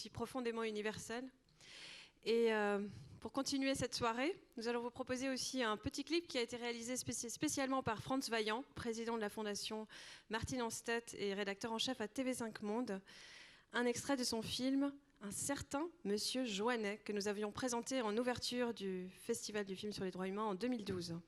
si profondément universel. Et pour continuer cette soirée, nous allons vous proposer aussi un petit clip qui a été réalisé spécialement par Franz Vaillant, président de la fondation Martin Anstedt et rédacteur en chef à TV5 Monde. Un extrait de son film Un certain Monsieur Joannet, que nous avions présenté en ouverture du Festival du film sur les droits humains en 2012.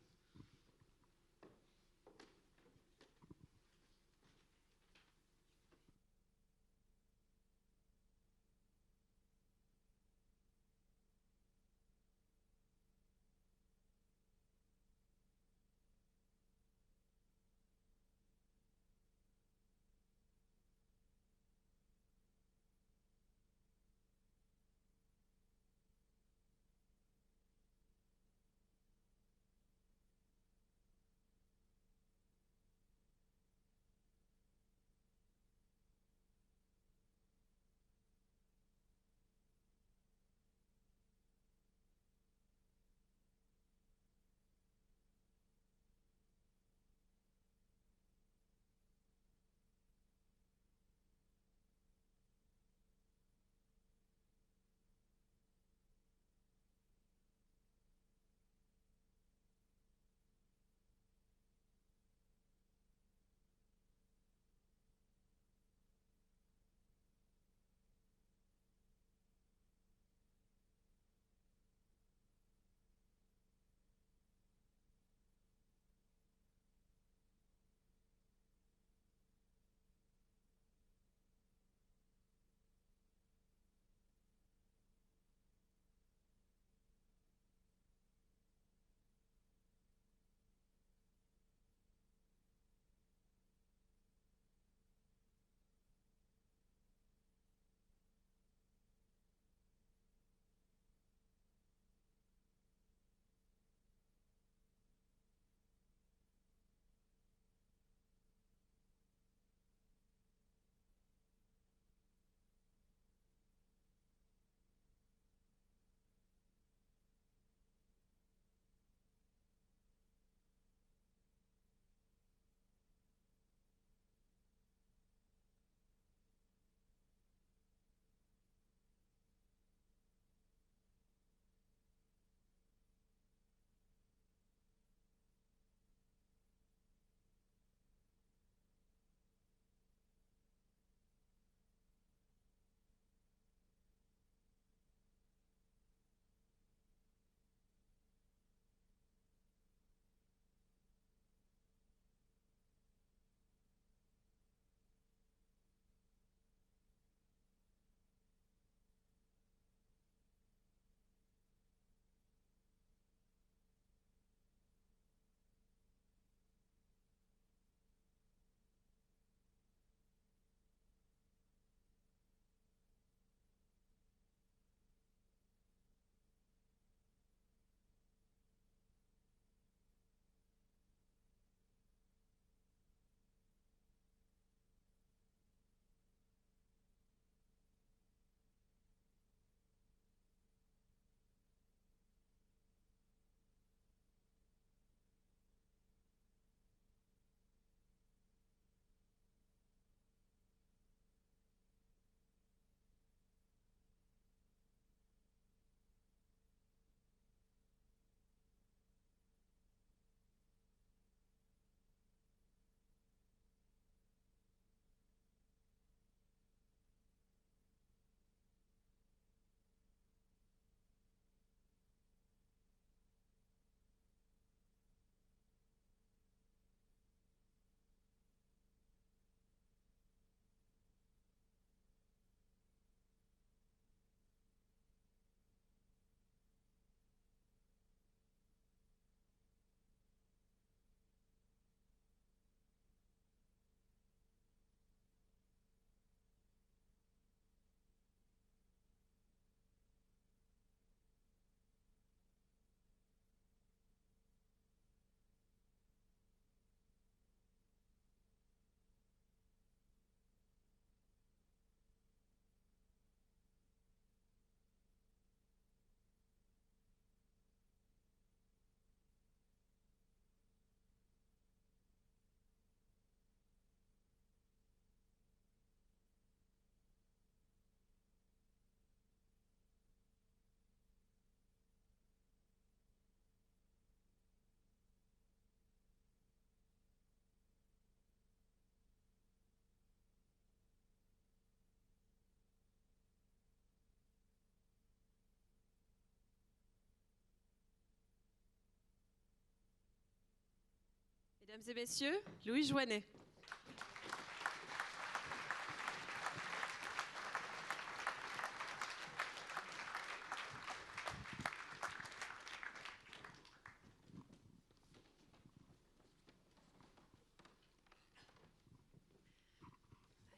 Mesdames et messieurs, Louis Joinet.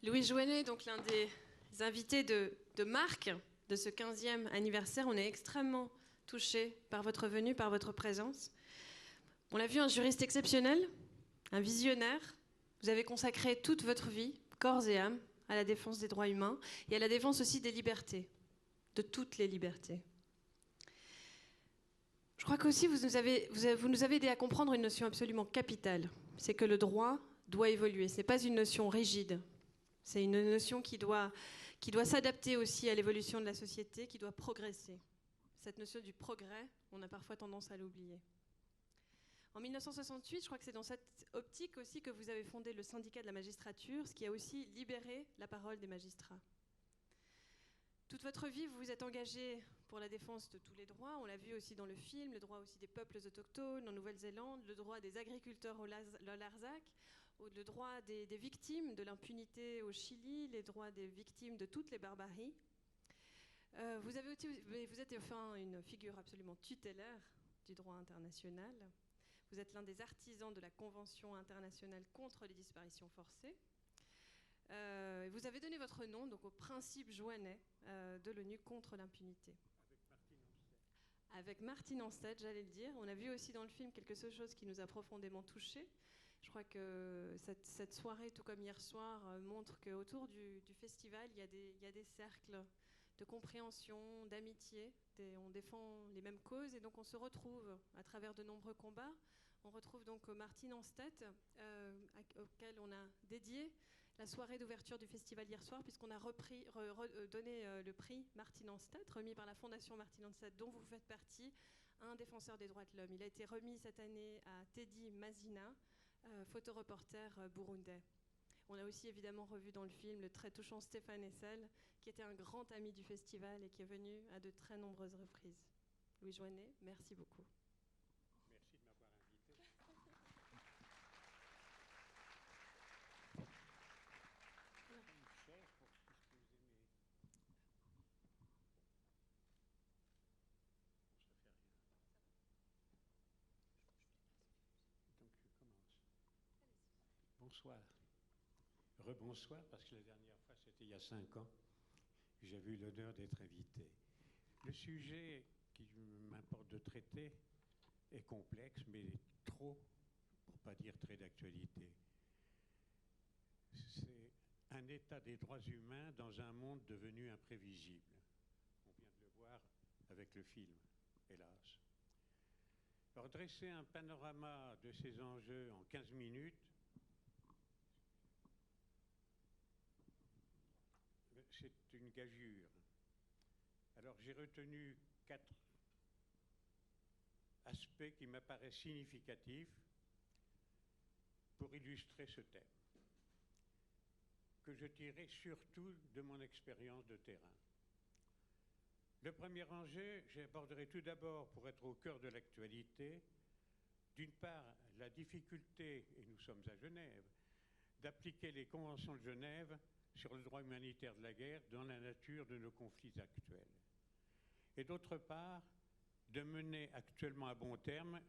Louis Joinet, donc l'un des invités de marque de ce 15e anniversaire. On est extrêmement touchés par votre venue, par votre présence. On l'a vu, un juriste exceptionnel, un visionnaire. Vous avez consacré toute votre vie, corps et âme, à la défense des droits humains et à la défense aussi des libertés, de toutes les libertés. Je crois qu'aussi vous nous avez aidé à comprendre une notion absolument capitale. C'est que le droit doit évoluer. Ce n'est pas une notion rigide. C'est une notion qui doit s'adapter aussi à l'évolution de la société, qui doit progresser. Cette notion du progrès, on a parfois tendance à l'oublier. En 1968, je crois que c'est dans cette optique aussi que vous avez fondé le syndicat de la magistrature, ce qui a aussi libéré la parole des magistrats. Toute votre vie, vous vous êtes engagé pour la défense de tous les droits. On l'a vu aussi dans le film, le droit aussi des peuples autochtones en Nouvelle-Zélande, le droit des agriculteurs au Larzac, le droit des victimes de l'impunité au Chili, les droits des victimes de toutes les barbaries. Vous êtes enfin une figure absolument tutélaire du droit international. Vous êtes l'un des artisans de la Convention internationale contre les disparitions forcées. Vous avez donné votre nom donc, au principe Joinet de l'ONU contre l'impunité. Avec Martine Anstett, j'allais le dire. On a vu aussi dans le film quelque chose qui nous a profondément touchés. Je crois que cette soirée, tout comme hier soir, montre qu'autour du festival, il y a des cercles de compréhension, d'amitié. On défend les mêmes causes et donc on se retrouve à travers de nombreux combats. On retrouve donc Martine Anstett, auquel on a dédié la soirée d'ouverture du festival hier soir, puisqu'on a donné le prix Martine Anstett, remis par la Fondation Martine Anstett, dont vous faites partie, à un défenseur des droits de l'homme. Il a été remis cette année à Teddy Mazina, photoreporter burundais. On a aussi évidemment revu dans le film le très touchant Stéphane Hessel, qui était un grand ami du festival et qui est venu à de très nombreuses reprises. Louis Joinet, merci beaucoup. Merci de m'avoir invité. Une chaise pour ce que vous aimez. Bon, ça fait rien. Donc je commence. Bonsoir. Rebonsoir, parce que la dernière fois, c'était il y a 5 ans. J'avais eu l'honneur d'être invité. Le sujet qui m'importe de traiter est complexe, mais trop, pour ne pas dire très d'actualité. C'est un état des droits humains dans un monde devenu imprévisible. On vient de le voir avec le film, hélas. Alors, dresser un panorama de ces enjeux en 15 minutes, c'est une gageure. Alors, j'ai retenu 4 aspects qui m'apparaissent significatifs pour illustrer ce thème, que je tirerai surtout de mon expérience de terrain. Le premier enjeu, j'aborderai tout d'abord, pour être au cœur de l'actualité, d'une part, la difficulté, et nous sommes à Genève, d'appliquer les conventions de Genève sur le droit humanitaire de la guerre dans la nature de nos conflits actuels. Et d'autre part, de mener actuellement à bon terme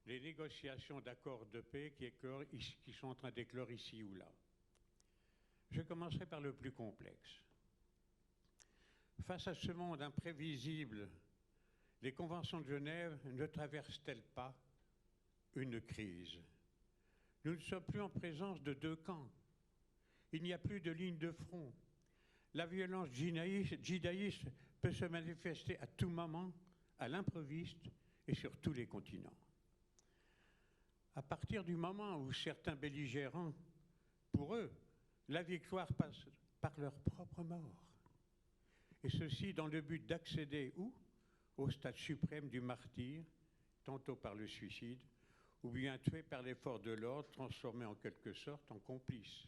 les négociations d'accords de paix qui sont en train d'éclore ici ou là. Je commencerai par le plus complexe. Face à ce monde imprévisible, les conventions de Genève ne traversent-elles pas une crise? Nous ne sommes plus en présence de 2 camps. Il n'y a plus de ligne de front. La violence djihadiste peut se manifester à tout moment, à l'improviste et sur tous les continents. À partir du moment où certains belligérants, pour eux, la victoire passe par leur propre mort. Et ceci dans le but d'accéder où? Au stade suprême du martyr, tantôt par le suicide, ou bien tué par les forces de l'ordre, transformés en quelque sorte en complices.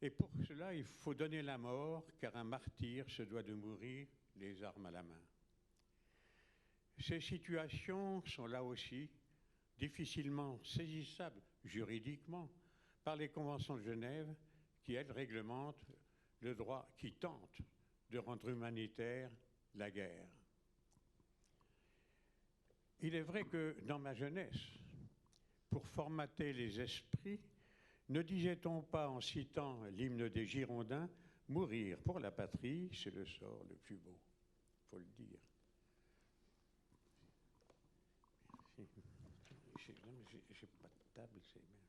Et pour cela, il faut donner la mort, car un martyr se doit de mourir les armes à la main. Ces situations sont là aussi difficilement saisissable juridiquement par les conventions de Genève qui, elles, réglementent le droit qui tente de rendre humanitaire la guerre. Il est vrai que dans ma jeunesse, pour formater les esprits, ne disait-on pas en citant l'hymne des Girondins, « Mourir pour la patrie, c'est le sort le plus beau », il faut le dire. J'ai pas de table, c'est bien.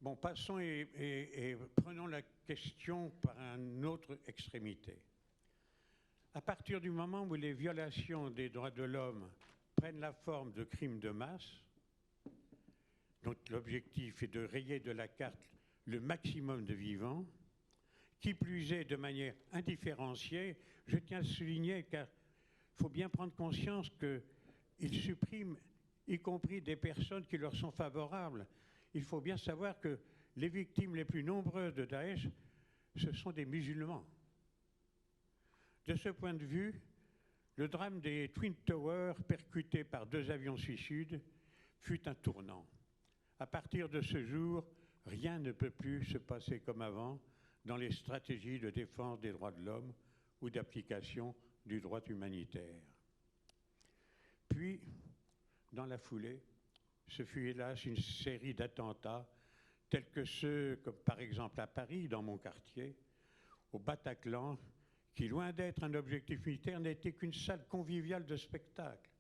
Bon, passons et prenons la question par une autre extrémité. À partir du moment où les violations des droits de l'homme prennent la forme de crimes de masse, dont l'objectif est de rayer de la carte le maximum de vivants, qui plus est de manière indifférenciée, je tiens à souligner car il faut bien prendre conscience qu'ils suppriment y compris des personnes qui leur sont favorables. Il faut bien savoir que les victimes les plus nombreuses de Daesh, ce sont des musulmans. De ce point de vue, le drame des Twin Towers percutés par 2 avions suicides fut un tournant. À partir de ce jour, rien ne peut plus se passer comme avant dans les stratégies de défense des droits de l'homme ou d'application du droit humanitaire. Puis, dans la foulée, ce fut hélas une série d'attentats tels que ceux, comme par exemple à Paris, dans mon quartier, au Bataclan, qui, loin d'être un objectif militaire, n'était qu'une salle conviviale de spectacle,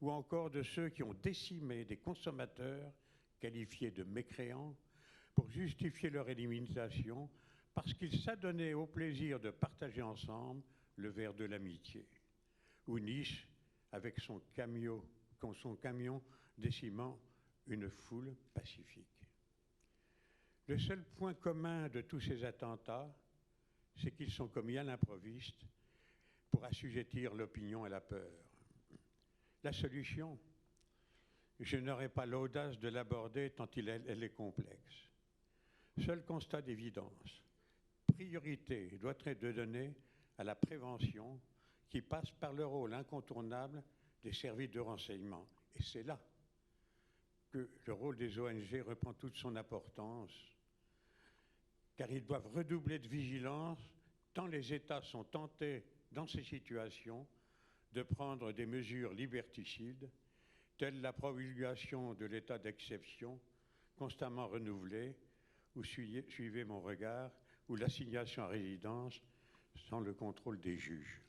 ou encore de ceux qui ont décimé des consommateurs qualifiés de mécréants pour justifier leur élimination parce qu'ils s'adonnaient au plaisir de partager ensemble le verre de l'amitié. Ou Nice, avec son camion décimant une foule pacifique. Le seul point commun de tous ces attentats, c'est qu'ils sont commis à l'improviste pour assujettir l'opinion à la peur. La solution, je n'aurai pas l'audace de l'aborder tant elle est complexe. Seul constat d'évidence, priorité doit être de donner à la prévention qui passe par le rôle incontournable des services de renseignement. Et c'est là que le rôle des ONG reprend toute son importance, car ils doivent redoubler de vigilance tant les États sont tentés, dans ces situations, de prendre des mesures liberticides, telles la promulgation de l'état d'exception, constamment renouvelé, ou suivez mon regard, ou l'assignation à résidence sans le contrôle des juges.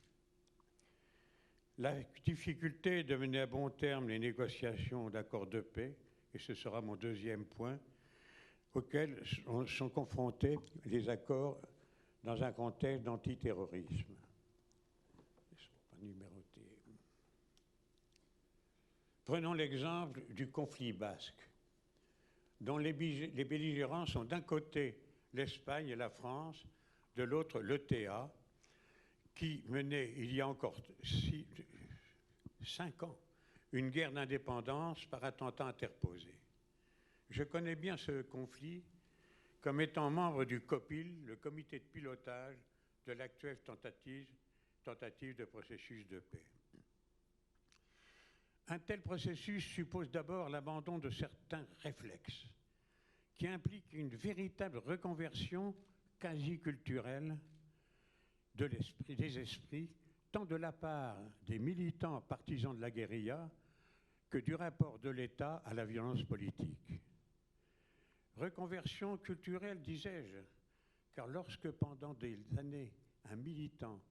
La difficulté de mener à bon terme les négociations d'accords de paix, et ce sera mon deuxième point, auxquels sont confrontés les accords dans un contexte d'antiterrorisme. Ils ne sont pas numérotés. Prenons l'exemple du conflit basque, dont les belligérants sont d'un côté l'Espagne et la France, de l'autre l'ETA, qui menait il y a encore 5 ans une guerre d'indépendance par attentat interposé. Je connais bien ce conflit comme étant membre du COPIL, le comité de pilotage de l'actuelle tentative de processus de paix. Un tel processus suppose d'abord l'abandon de certains réflexes qui impliquent une véritable reconversion quasi culturelle des esprits, tant de la part des militants partisans de la guérilla que du rapport de l'État à la violence politique. Reconversion culturelle, disais-je, car lorsque pendant des années, un militant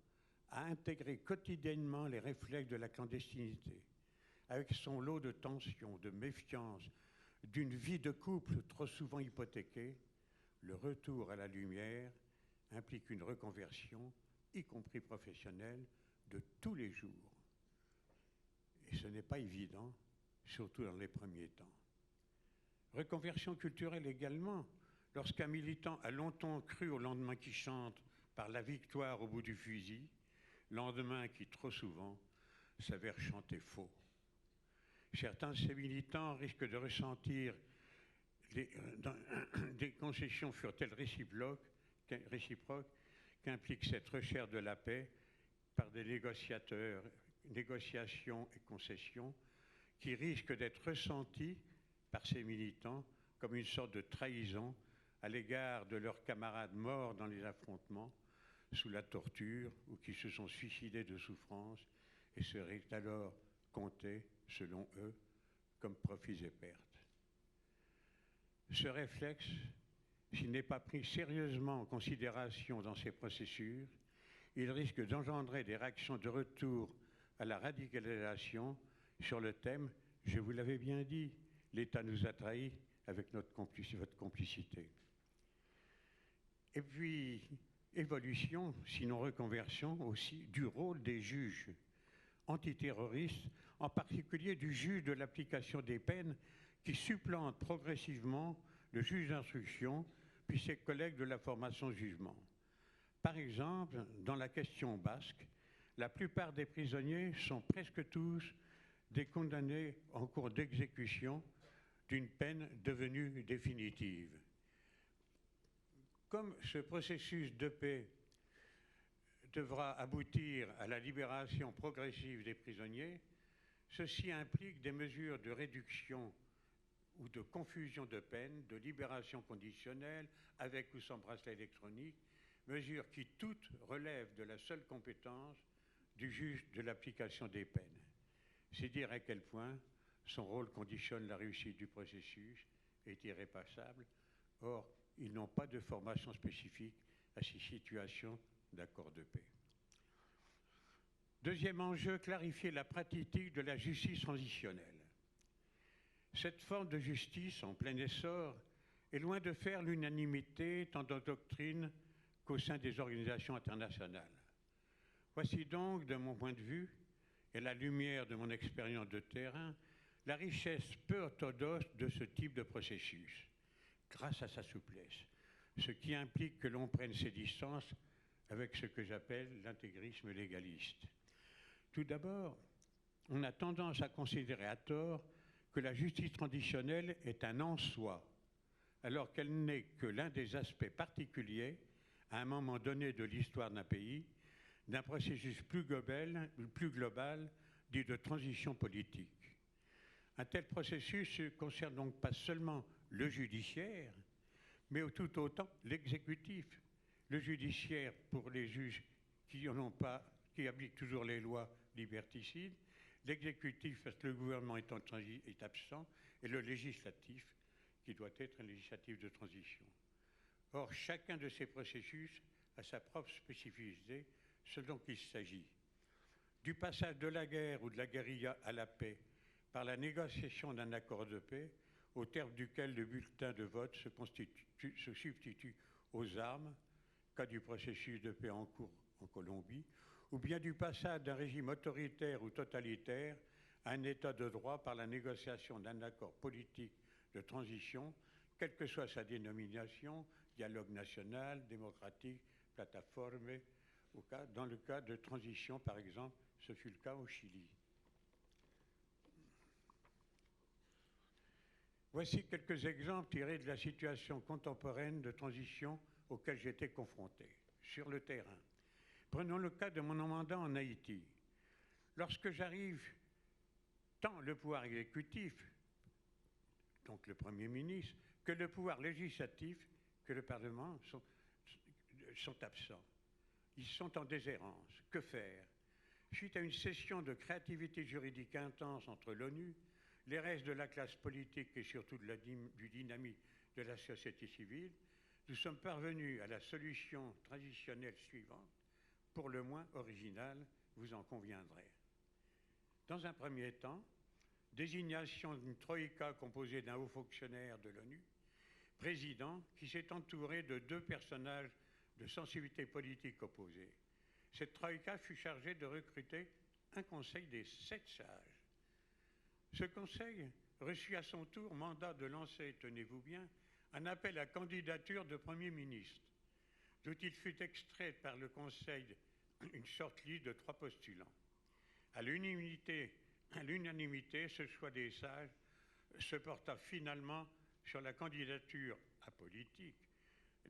a intégré quotidiennement les réflexes de la clandestinité, avec son lot de tensions, de méfiance, d'une vie de couple trop souvent hypothéquée, le retour à la lumière implique une reconversion, y compris professionnelle, de tous les jours. Et ce n'est pas évident, surtout dans les premiers temps. Reconversion culturelle également, lorsqu'un militant a longtemps cru au lendemain qui chante par la victoire au bout du fusil, lendemain qui trop souvent s'avère chanter faux. Certains de ces militants risquent de ressentir des concessions furent-elles réciproques qu'implique cette recherche de la paix par des négociations et concessions qui risque d'être ressenti par ces militants comme une sorte de trahison à l'égard de leurs camarades morts dans les affrontements, sous la torture ou qui se sont suicidés de souffrance et seraient alors comptés, selon eux, comme profits et pertes. Ce réflexe, s'il n'est pas pris sérieusement en considération dans ces processus, il risque d'engendrer des réactions de retour à la radicalisation sur le thème « Je vous l'avais bien dit, l'État nous a trahis avec votre complicité ». Et puis, évolution, sinon reconversion aussi, du rôle des juges antiterroristes, en particulier du juge de l'application des peines qui supplante progressivement le juge d'instruction puis ses collègues de la formation jugement. Par exemple, dans la question basque, la plupart des prisonniers sont presque tous des condamnés en cours d'exécution d'une peine devenue définitive. Comme ce processus de paix devra aboutir à la libération progressive des prisonniers, ceci implique des mesures de réduction ou de confusion de peine, de libération conditionnelle, avec ou sans bracelet électronique, mesures qui toutes relèvent de la seule compétence du juge de l'application des peines. C'est dire à quel point son rôle conditionne la réussite du processus, est irrépassable. Or, ils n'ont pas de formation spécifique à ces situations d'accord de paix. Deuxième enjeu, clarifier la pratique de la justice transitionnelle. Cette forme de justice en plein essor est loin de faire l'unanimité tant dans doctrine qu'au sein des organisations internationales. Voici donc, de mon point de vue, et à la lumière de mon expérience de terrain, la richesse peu orthodoxe de ce type de processus, grâce à sa souplesse, ce qui implique que l'on prenne ses distances avec ce que j'appelle l'intégrisme légaliste. Tout d'abord, on a tendance à considérer à tort que la justice traditionnelle est un en soi, alors qu'elle n'est que l'un des aspects particuliers, à un moment donné de l'histoire d'un pays, d'un processus plus global dit de transition politique. Un tel processus ne concerne donc pas seulement le judiciaire, mais tout autant l'exécutif. Le judiciaire pour les juges qui appliquent toujours les lois liberticides, l'exécutif parce que le gouvernement est absent, et le législatif qui doit être un législatif de transition. Or, chacun de ces processus a sa propre spécificité, ce dont il s'agit. Du passage de la guerre ou de la guérilla à la paix par la négociation d'un accord de paix, au terme duquel le bulletin de vote se substitue aux armes, cas du processus de paix en cours en Colombie, ou bien du passage d'un régime autoritaire ou totalitaire à un état de droit par la négociation d'un accord politique de transition, quelle que soit sa dénomination, dialogue national, démocratique, plateforme, dans le cas de transition, par exemple, ce fut le cas au Chili. Voici quelques exemples tirés de la situation contemporaine de transition auquel j'étais confronté sur le terrain. Prenons le cas de mon mandat en Haïti. Lorsque j'arrive, tant le pouvoir exécutif, donc le Premier ministre, que le pouvoir législatif, que le Parlement, sont absents. Ils sont en déshérence. Que faire? Suite à une session de créativité juridique intense entre l'ONU, les restes de la classe politique et surtout du dynamisme de la société civile, nous sommes parvenus à la solution traditionnelle suivante, pour le moins originale, vous en conviendrez. Dans un premier temps, désignation d'une troïka composée d'un haut fonctionnaire de l'ONU, président qui s'est entouré de deux personnages de sensibilité politique opposées. Cette troïka fut chargée de recruter un conseil des 7 sages. Ce conseil reçut à son tour mandat de lancer, tenez-vous bien, un appel à candidature de Premier ministre, d'où il fut extrait par le conseil une shortlist de 3 postulants. À l'unanimité, ce choix des sages se porta finalement sur la candidature apolitique,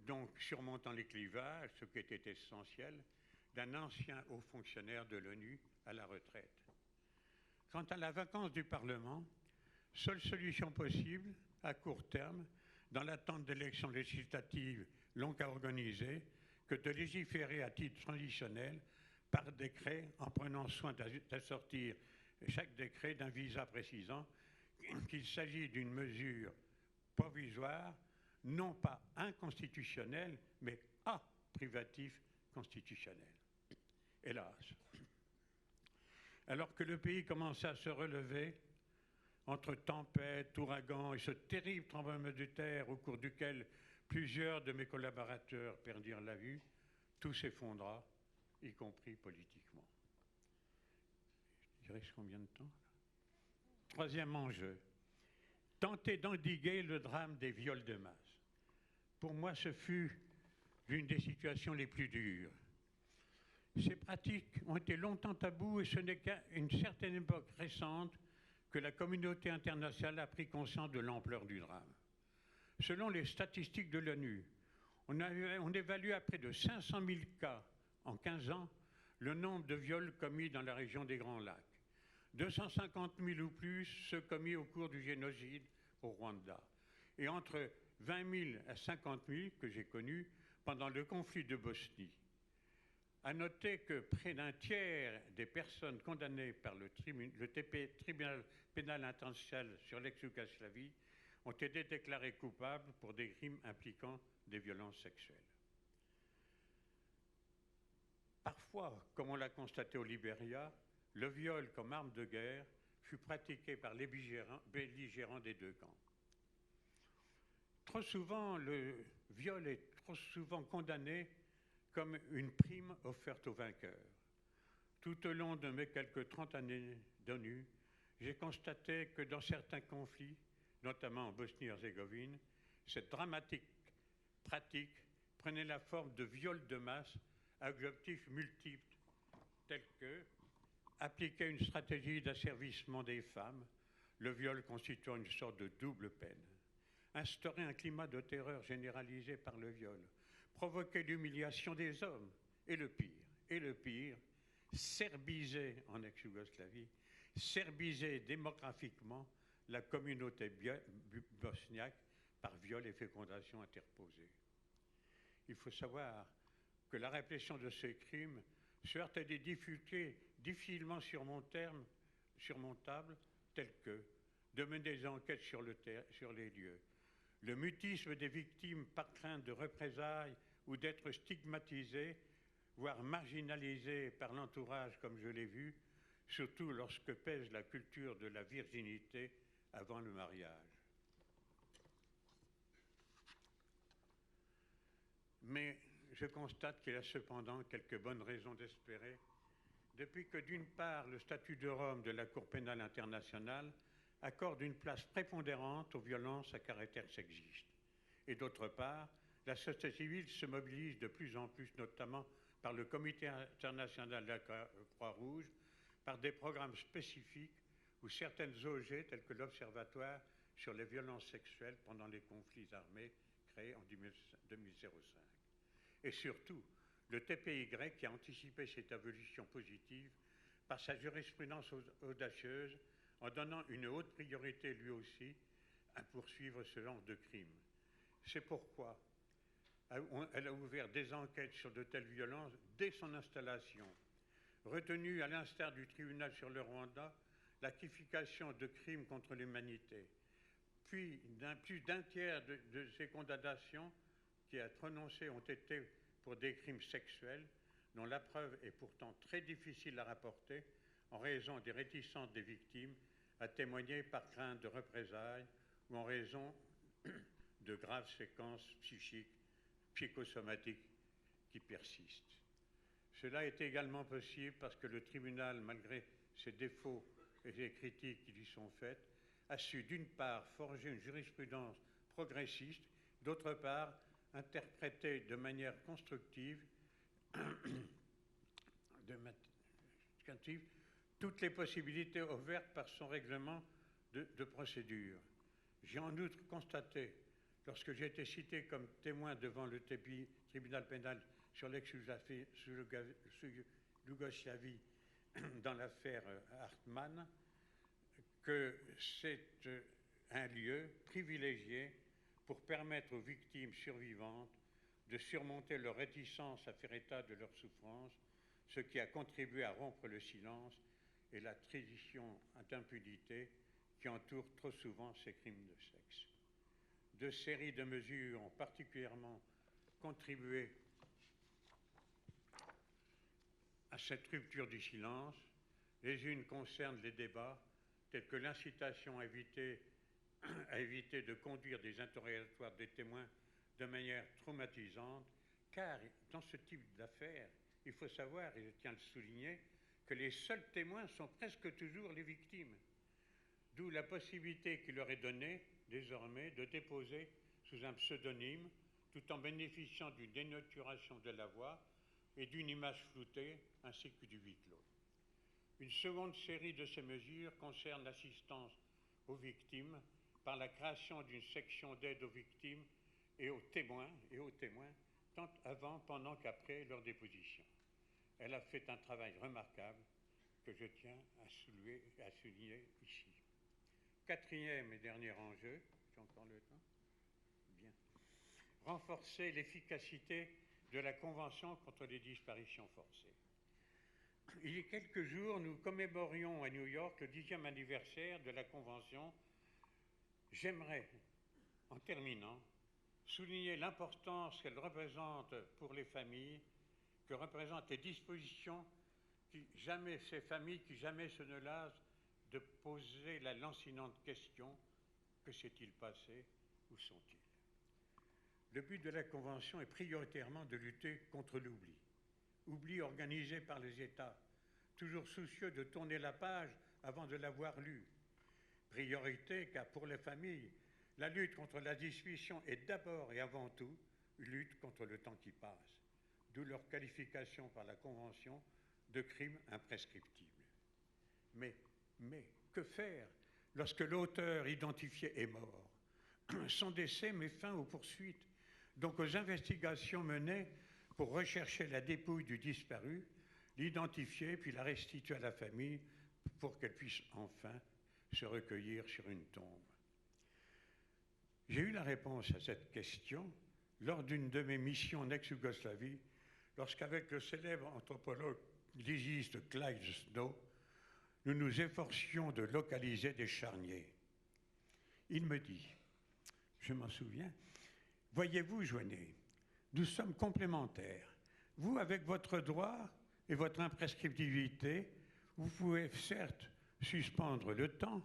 donc surmontant les clivages, ce qui était essentiel, d'un ancien haut fonctionnaire de l'ONU à la retraite. Quant à la vacance du Parlement, seule solution possible, à court terme, dans l'attente d'élections législatives longues à organiser, que de légiférer à titre transitionnel par décret en prenant soin d'assortir chaque décret d'un visa précisant qu'il s'agit d'une mesure provisoire, non pas inconstitutionnelle, mais privatif constitutionnel. Hélas. Alors que le pays commençait à se relever, entre tempêtes, ouragans et ce terrible tremblement de terre au cours duquel plusieurs de mes collaborateurs perdirent la vue, tout s'effondra, y compris politiquement. Il reste combien de temps? Troisième enjeu, tenter d'endiguer le drame des viols de masse. Pour moi, ce fut l'une des situations les plus dures. Ces pratiques ont été longtemps tabous et ce n'est qu'à une certaine époque récente que la communauté internationale a pris conscience de l'ampleur du drame. Selon les statistiques de l'ONU, on évalue à près de 500 000 cas en 15 ans le nombre de viols commis dans la région des Grands Lacs. 250 000 ou plus ceux commis au cours du génocide au Rwanda. Et entre 20 000 à 50 000 que j'ai connus pendant le conflit de Bosnie. À noter que près d'un tiers des personnes condamnées par le tribunal pénal international sur l'ex-Yougoslavie ont été déclarées coupables pour des crimes impliquant des violences sexuelles. Parfois, comme on l'a constaté au Libéria, le viol comme arme de guerre fut pratiqué par les belligérants des deux camps. Trop souvent, le viol est trop souvent condamné comme une prime offerte aux vainqueurs. Tout au long de mes quelques 30 années d'ONU, j'ai constaté que dans certains conflits, notamment en Bosnie-Herzégovine, cette dramatique pratique prenait la forme de viols de masse à objectifs multiples, tels que appliquer une stratégie d'asservissement des femmes, le viol constituant une sorte de double peine, instaurer un climat de terreur généralisé par le viol, provoquer l'humiliation des hommes, et le pire, serbiser en ex-Yougoslavie, serbiser démographiquement la communauté bosniaque par viol et fécondation interposée. Il faut savoir que la répression de ces crimes se heurte à des difficultés difficilement surmontables, telles que de mener des enquêtes sur les lieux, le mutisme des victimes par crainte de représailles ou d'être stigmatisées, voire marginalisées par l'entourage, comme je l'ai vu, surtout lorsque pèse la culture de la virginité avant le mariage. Mais je constate qu'il y a cependant quelques bonnes raisons d'espérer, depuis que d'une part le statut de Rome de la Cour pénale internationale accorde une place prépondérante aux violences à caractère sexiste, et d'autre part, la société civile se mobilise de plus en plus, notamment par le Comité international de la Croix-Rouge, par des programmes spécifiques ou certaines ONG telles que l'Observatoire sur les violences sexuelles pendant les conflits armés créé en 2005. Et surtout, le TPY qui a anticipé cette évolution positive par sa jurisprudence audacieuse en donnant une haute priorité lui aussi à poursuivre ce genre de crimes. C'est pourquoi elle a ouvert des enquêtes sur de telles violences dès son installation, retenu à l'instar du tribunal sur le Rwanda la qualification de crimes contre l'humanité. Puis, plus d'un tiers de ces condamnations qui a prononcées ont été pour des crimes sexuels, dont la preuve est pourtant très difficile à rapporter en raison des réticences des victimes à témoigner par crainte de représailles ou en raison de graves séquences psychosomatiques qui persistent. Cela est également possible parce que le tribunal, malgré ses défauts et les critiques qui lui sont faites, a su d'une part forger une jurisprudence progressiste, d'autre part interpréter de manière constructive toutes les possibilités offertes par son règlement de procédure. J'ai en outre constaté, lorsque j'ai été cité comme témoin devant le tribunal pénal sur l'ex-Yougoslavie dans l'affaire Hartmann, que c'est un lieu privilégié pour permettre aux victimes survivantes de surmonter leur réticence à faire état de leurs souffrances, ce qui a contribué à rompre le silence et la tradition d'impunité qui entoure trop souvent ces crimes de sexe. Deux séries de mesures ont particulièrement contribué à cette rupture du silence. Les unes concernent les débats, tels que l'incitation à éviter de conduire des interrogatoires des témoins de manière traumatisante, car dans ce type d'affaires, il faut savoir, et je tiens à le souligner, que les seuls témoins sont presque toujours les victimes. D'où la possibilité qui leur est donnée, désormais, de déposer sous un pseudonyme, tout en bénéficiant d'une dénaturation de la voix et d'une image floutée, ainsi que du huis clos. Une seconde série de ces mesures concerne l'assistance aux victimes par la création d'une section d'aide aux victimes et aux témoins, tant avant, pendant qu'après leur déposition. Elle a fait un travail remarquable que je tiens à souligner ici. Quatrième et dernier enjeu, j'ai encore le temps ? Bien. Renforcer l'efficacité de la Convention contre les disparitions forcées. Il y a quelques jours, nous commémorions à New York le 10e anniversaire de la Convention. J'aimerais, en terminant, souligner l'importance qu'elle représente pour les familles, que représentent les dispositions ces familles qui jamais se ne lassent de poser la lancinante question: que s'est-il passé? Où sont-ils? Le but de la Convention est prioritairement de lutter contre l'oubli. Oubli organisé par les États, toujours soucieux de tourner la page avant de l'avoir lue. Priorité car pour les familles, la lutte contre la disparition est d'abord et avant tout une lutte contre le temps qui passe, d'où leur qualification par la Convention de crime imprescriptible. Mais que faire lorsque l'auteur identifié est mort? Son décès met fin aux poursuites, donc aux investigations menées pour rechercher la dépouille du disparu, l'identifier puis la restituer à la famille pour qu'elle puisse enfin se recueillir sur une tombe. J'ai eu la réponse à cette question lors d'une de mes missions en ex-Yougoslavie, lorsqu'avec le célèbre anthropologue légiste Clyde Snow, nous nous efforcions de localiser des charniers. Il me dit, je m'en souviens, « Voyez-vous, Joannet, nous sommes complémentaires. Vous, avec votre droit et votre imprescriptibilité, vous pouvez certes suspendre le temps,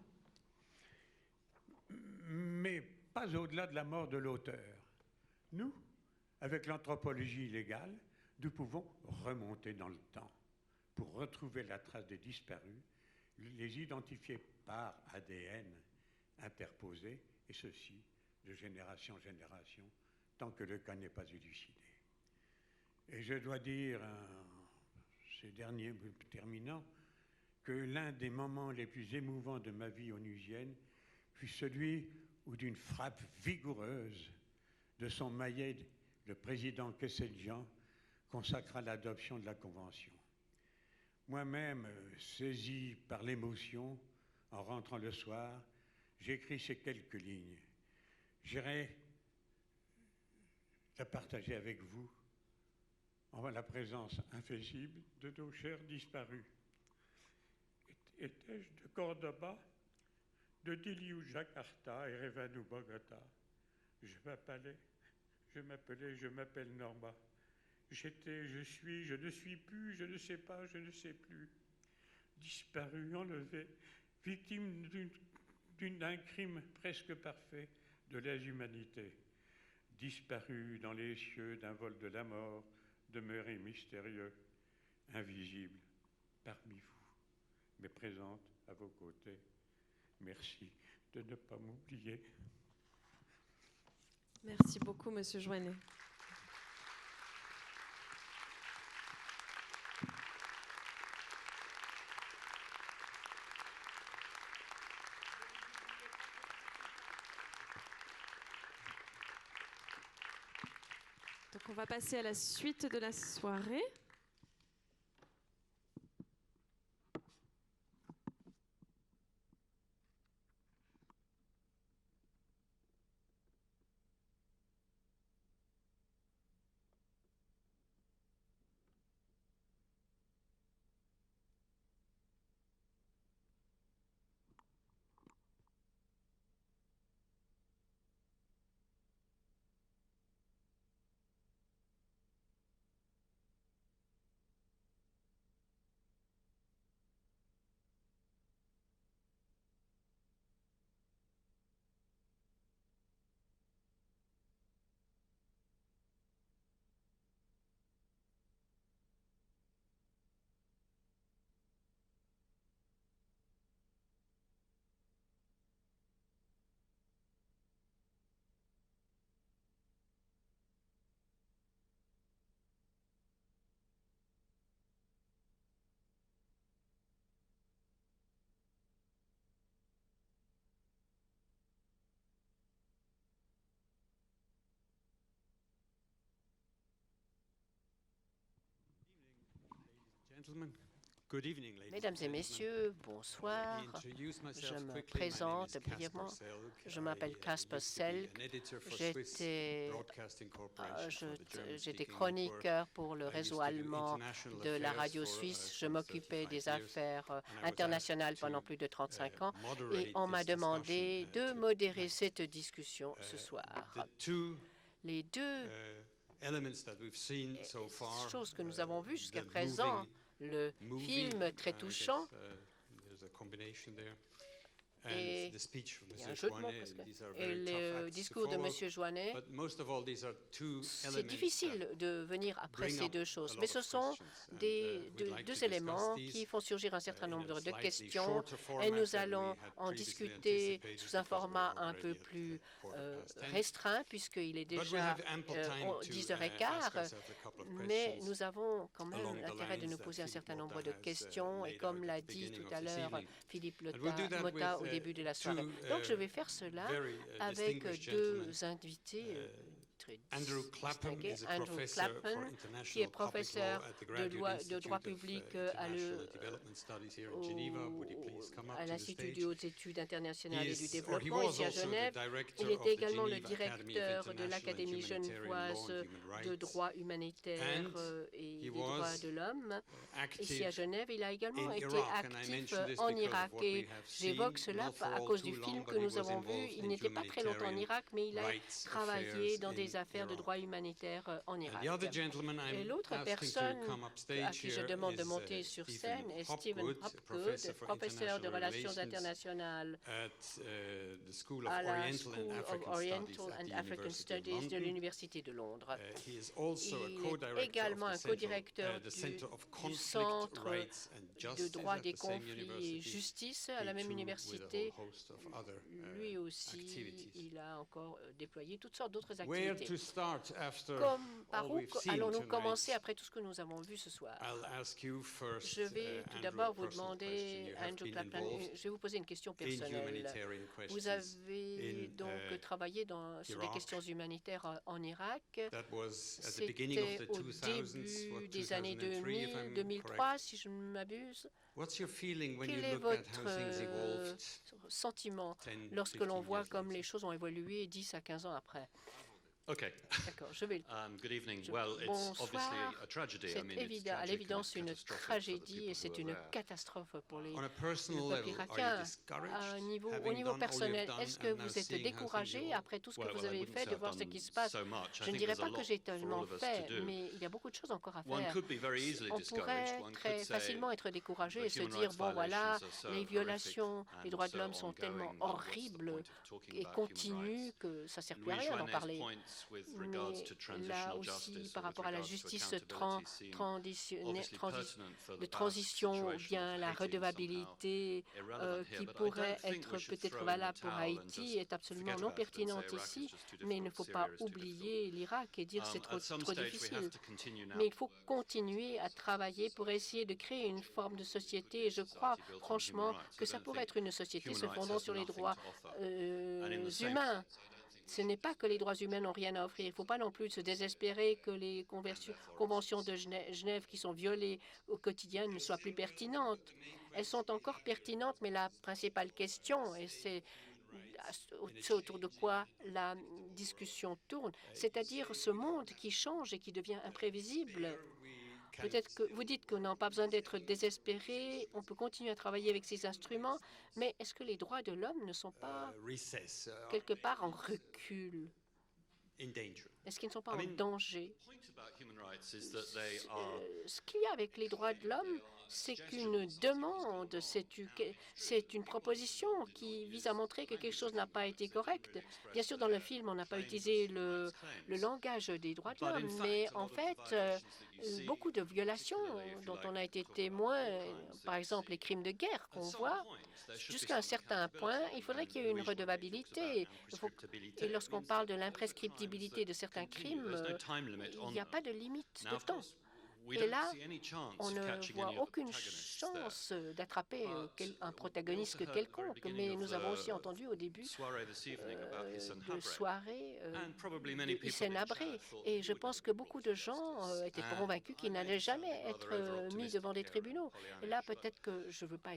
mais pas au-delà de la mort de l'auteur. Nous, avec l'anthropologie légale, nous pouvons remonter dans le temps pour retrouver la trace des disparus, les identifier par ADN interposé, et ceci de génération en génération, tant que le cas n'est pas élucidé. Et je dois dire, ces derniers terminants, que l'un des moments les plus émouvants de ma vie onusienne fut celui où, d'une frappe vigoureuse de son maillet, le président Kesseljian consacra l'adoption de la Convention. Moi-même, saisi par l'émotion, en rentrant le soir, j'écris ces quelques lignes. J'irai la partager avec vous en la présence infaillible de nos chers disparus. Étais-je de Cordoba, de Dili ou Jakarta, Erevan ou Bogota? Je m'appelle Norma. J'étais, je suis, je ne suis plus, je ne sais pas, je ne sais plus. Disparu, enlevé, victime d'un crime presque parfait de lèse-humanité. Disparu dans les cieux d'un vol de la mort, demeuré mystérieux, invisible parmi vous, mais présente à vos côtés. Merci de ne pas m'oublier. Merci beaucoup, Monsieur Joannet. Donc on va passer à la suite de la soirée. Mesdames et messieurs, bonsoir. Je me présente brièvement. Je m'appelle Kasper Selk. J'étais chroniqueur pour le réseau allemand de la radio suisse. Je m'occupais des affaires internationales pendant plus de 35 ans et on m'a demandé de modérer cette discussion ce soir. Les deux choses que nous avons vues jusqu'à présent, le film très touchant et il y a un jeu de mots presque. Et le discours de M. Joannet, c'est difficile de venir après ces deux choses, mais ce sont deux éléments qui font surgir un certain nombre de questions et nous allons en discuter sous un format un peu plus restreint puisqu'il est déjà 10h15, mais nous avons quand même l'intérêt de nous poser un certain nombre de questions et comme l'a dit tout à l'heure Philippe Motta au début de la soirée. Donc, je vais faire cela avec deux invités très distingués. Andrew Clapham, qui est professeur de droit public à l'Institut des hautes études internationales et du développement ici à Genève. Il était également le directeur de l'Académie genevoise de droit humanitaire et des droits de l'homme ici à Genève. Il a également été actif en Irak et j'évoque cela à cause du film que nous avons vu. Il n'était pas très longtemps en Irak, mais il a travaillé dans des affaires de droit humanitaire en Irak. Et l'autre personne à qui je demande de monter sur scène est Stephen Hopgood, professeur de relations internationales à la School of Oriental and African Studies de l'Université de Londres. Il est également un co-directeur du Centre de droit des conflits et justice à la même université. Lui aussi, il a encore déployé toutes sortes d'autres activités. Par où allons-nous commencer après tout ce que nous avons vu ce soir? Je vais tout d'abord vous demander, Andrew Clapham, je vais vous poser une question personnelle. Vous avez donc travaillé sur les questions humanitaires en Irak. C'était au début des années 2000, 2003, si je ne m'abuse. Quel est votre sentiment lorsque l'on voit comme les choses ont évolué 10 à 15 ans après? D'accord, je vais. Bonsoir. C'est à l'évidence une tragédie et c'est une catastrophe pour le peuple irakien. Au niveau personnel, est-ce que vous êtes découragé après tout ce que vous avez fait de voir ce qui se passe? Je ne dirais pas que j'ai tellement fait, mais il y a beaucoup de choses encore à faire. On pourrait très facilement être découragé et se dire, bon voilà, les violations des droits de l'homme sont tellement horribles et continues que ça ne sert plus à rien d'en parler. Mais là aussi, par rapport à la justice de transition ou bien la redevabilité qui pourrait être peut-être valable pour Haïti est absolument non pertinente ici, mais il ne faut pas oublier l'Irak et dire c'est trop difficile. Mais il faut continuer à travailler pour essayer de créer une forme de société et je crois franchement que ça pourrait être une société se fondant sur les droits humains. Ce n'est pas que les droits humains n'ont rien à offrir. Il ne faut pas non plus se désespérer que les conventions de Genève qui sont violées au quotidien ne soient plus pertinentes. Elles sont encore pertinentes, mais la principale question, et c'est autour de quoi la discussion tourne, c'est-à-dire ce monde qui change et qui devient imprévisible. Peut-être que vous dites qu'on n'a pas besoin d'être désespéré, on peut continuer à travailler avec ces instruments, mais est-ce que les droits de l'homme ne sont pas quelque part en recul? Est-ce qu'ils ne sont pas en danger? Ce qu'il y a avec les droits de l'homme, c'est qu'une demande, c'est une proposition qui vise à montrer que quelque chose n'a pas été correct. Bien sûr, dans le film, on n'a pas utilisé le langage des droits de l'homme, mais en fait, beaucoup de violations dont on a été témoin, par exemple les crimes de guerre qu'on voit, jusqu'à un certain point, il faudrait qu'il y ait une redevabilité. Et lorsqu'on parle de l'imprescriptibilité de certains crimes, il n'y a pas de limite de temps. Et là, on ne voit aucune chance d'attraper un protagoniste quelconque, mais nous avons aussi entendu au début de soirées de Hissène Habré, et je pense que beaucoup de gens étaient convaincus qu'il n'allait jamais être mis devant des tribunaux. Et là, peut-être que je ne veux pas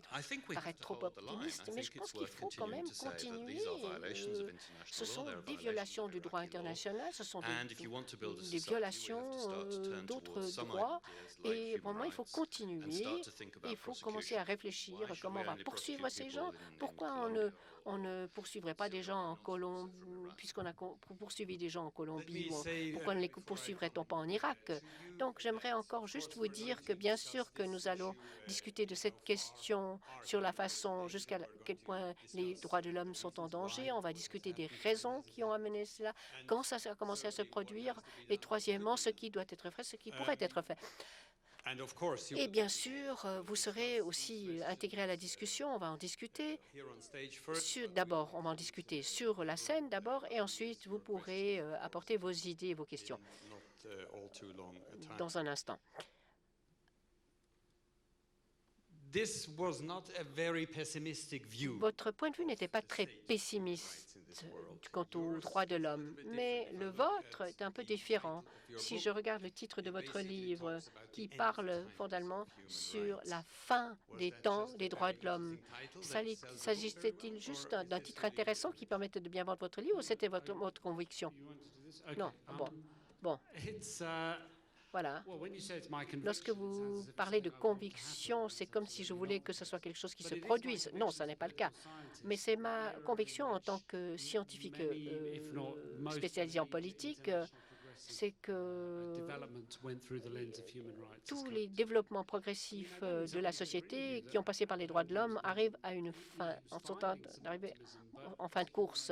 paraître trop optimiste, mais je pense qu'il faut quand même continuer. Ce sont des violations du droit international, ce sont des violations d'autres droits. Et pour moi, il faut continuer. Il faut commencer à réfléchir comment on va poursuivre ces gens. Pourquoi on ne poursuivrait pas des gens en Colombie, puisqu'on a poursuivi des gens en Colombie, pourquoi ne les poursuivrait-on pas en Irak? Donc, j'aimerais encore juste vous dire que bien sûr que nous allons discuter de cette question sur la façon jusqu'à quel point les droits de l'homme sont en danger. On va discuter des raisons qui ont amené cela, quand ça a commencé à se produire, et troisièmement, ce qui doit être fait, ce qui pourrait être fait. Et bien sûr, vous serez aussi intégré à la discussion. On va en discuter. D'abord, on va en discuter sur la scène d'abord, et ensuite, vous pourrez apporter vos idées et vos questions dans un instant. Votre point de vue n'était pas très pessimiste quant aux droits de l'homme, mais le vôtre est un peu différent. Si je regarde le titre de votre livre qui parle fondamentalement sur la fin des temps des droits de l'homme, s'agissait-il juste d'un titre intéressant qui permettait de bien vendre votre livre ou c'était votre conviction? Non, bon. Voilà. Lorsque vous parlez de conviction, c'est comme si je voulais que ce soit quelque chose qui se produise. Non, ce n'est pas le cas. Mais c'est ma conviction en tant que scientifique spécialisé en politique, c'est que tous les développements progressifs de la société qui ont passé par les droits de l'homme arrivent à une fin, sont arrivés en fin de course.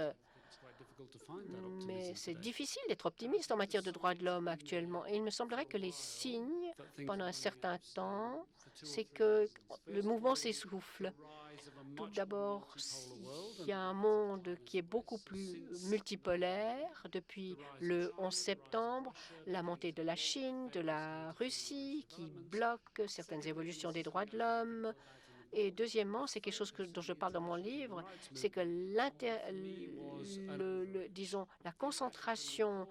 Mais c'est difficile d'être optimiste en matière de droits de l'homme actuellement. Et il me semblerait que les signes, pendant un certain temps, c'est que le mouvement s'essouffle. Tout d'abord, il y a un monde qui est beaucoup plus multipolaire depuis le 11 septembre, la montée de la Chine, de la Russie, qui bloque certaines évolutions des droits de l'homme. Et deuxièmement, c'est quelque chose dont je parle dans mon livre, c'est que disons, la concentration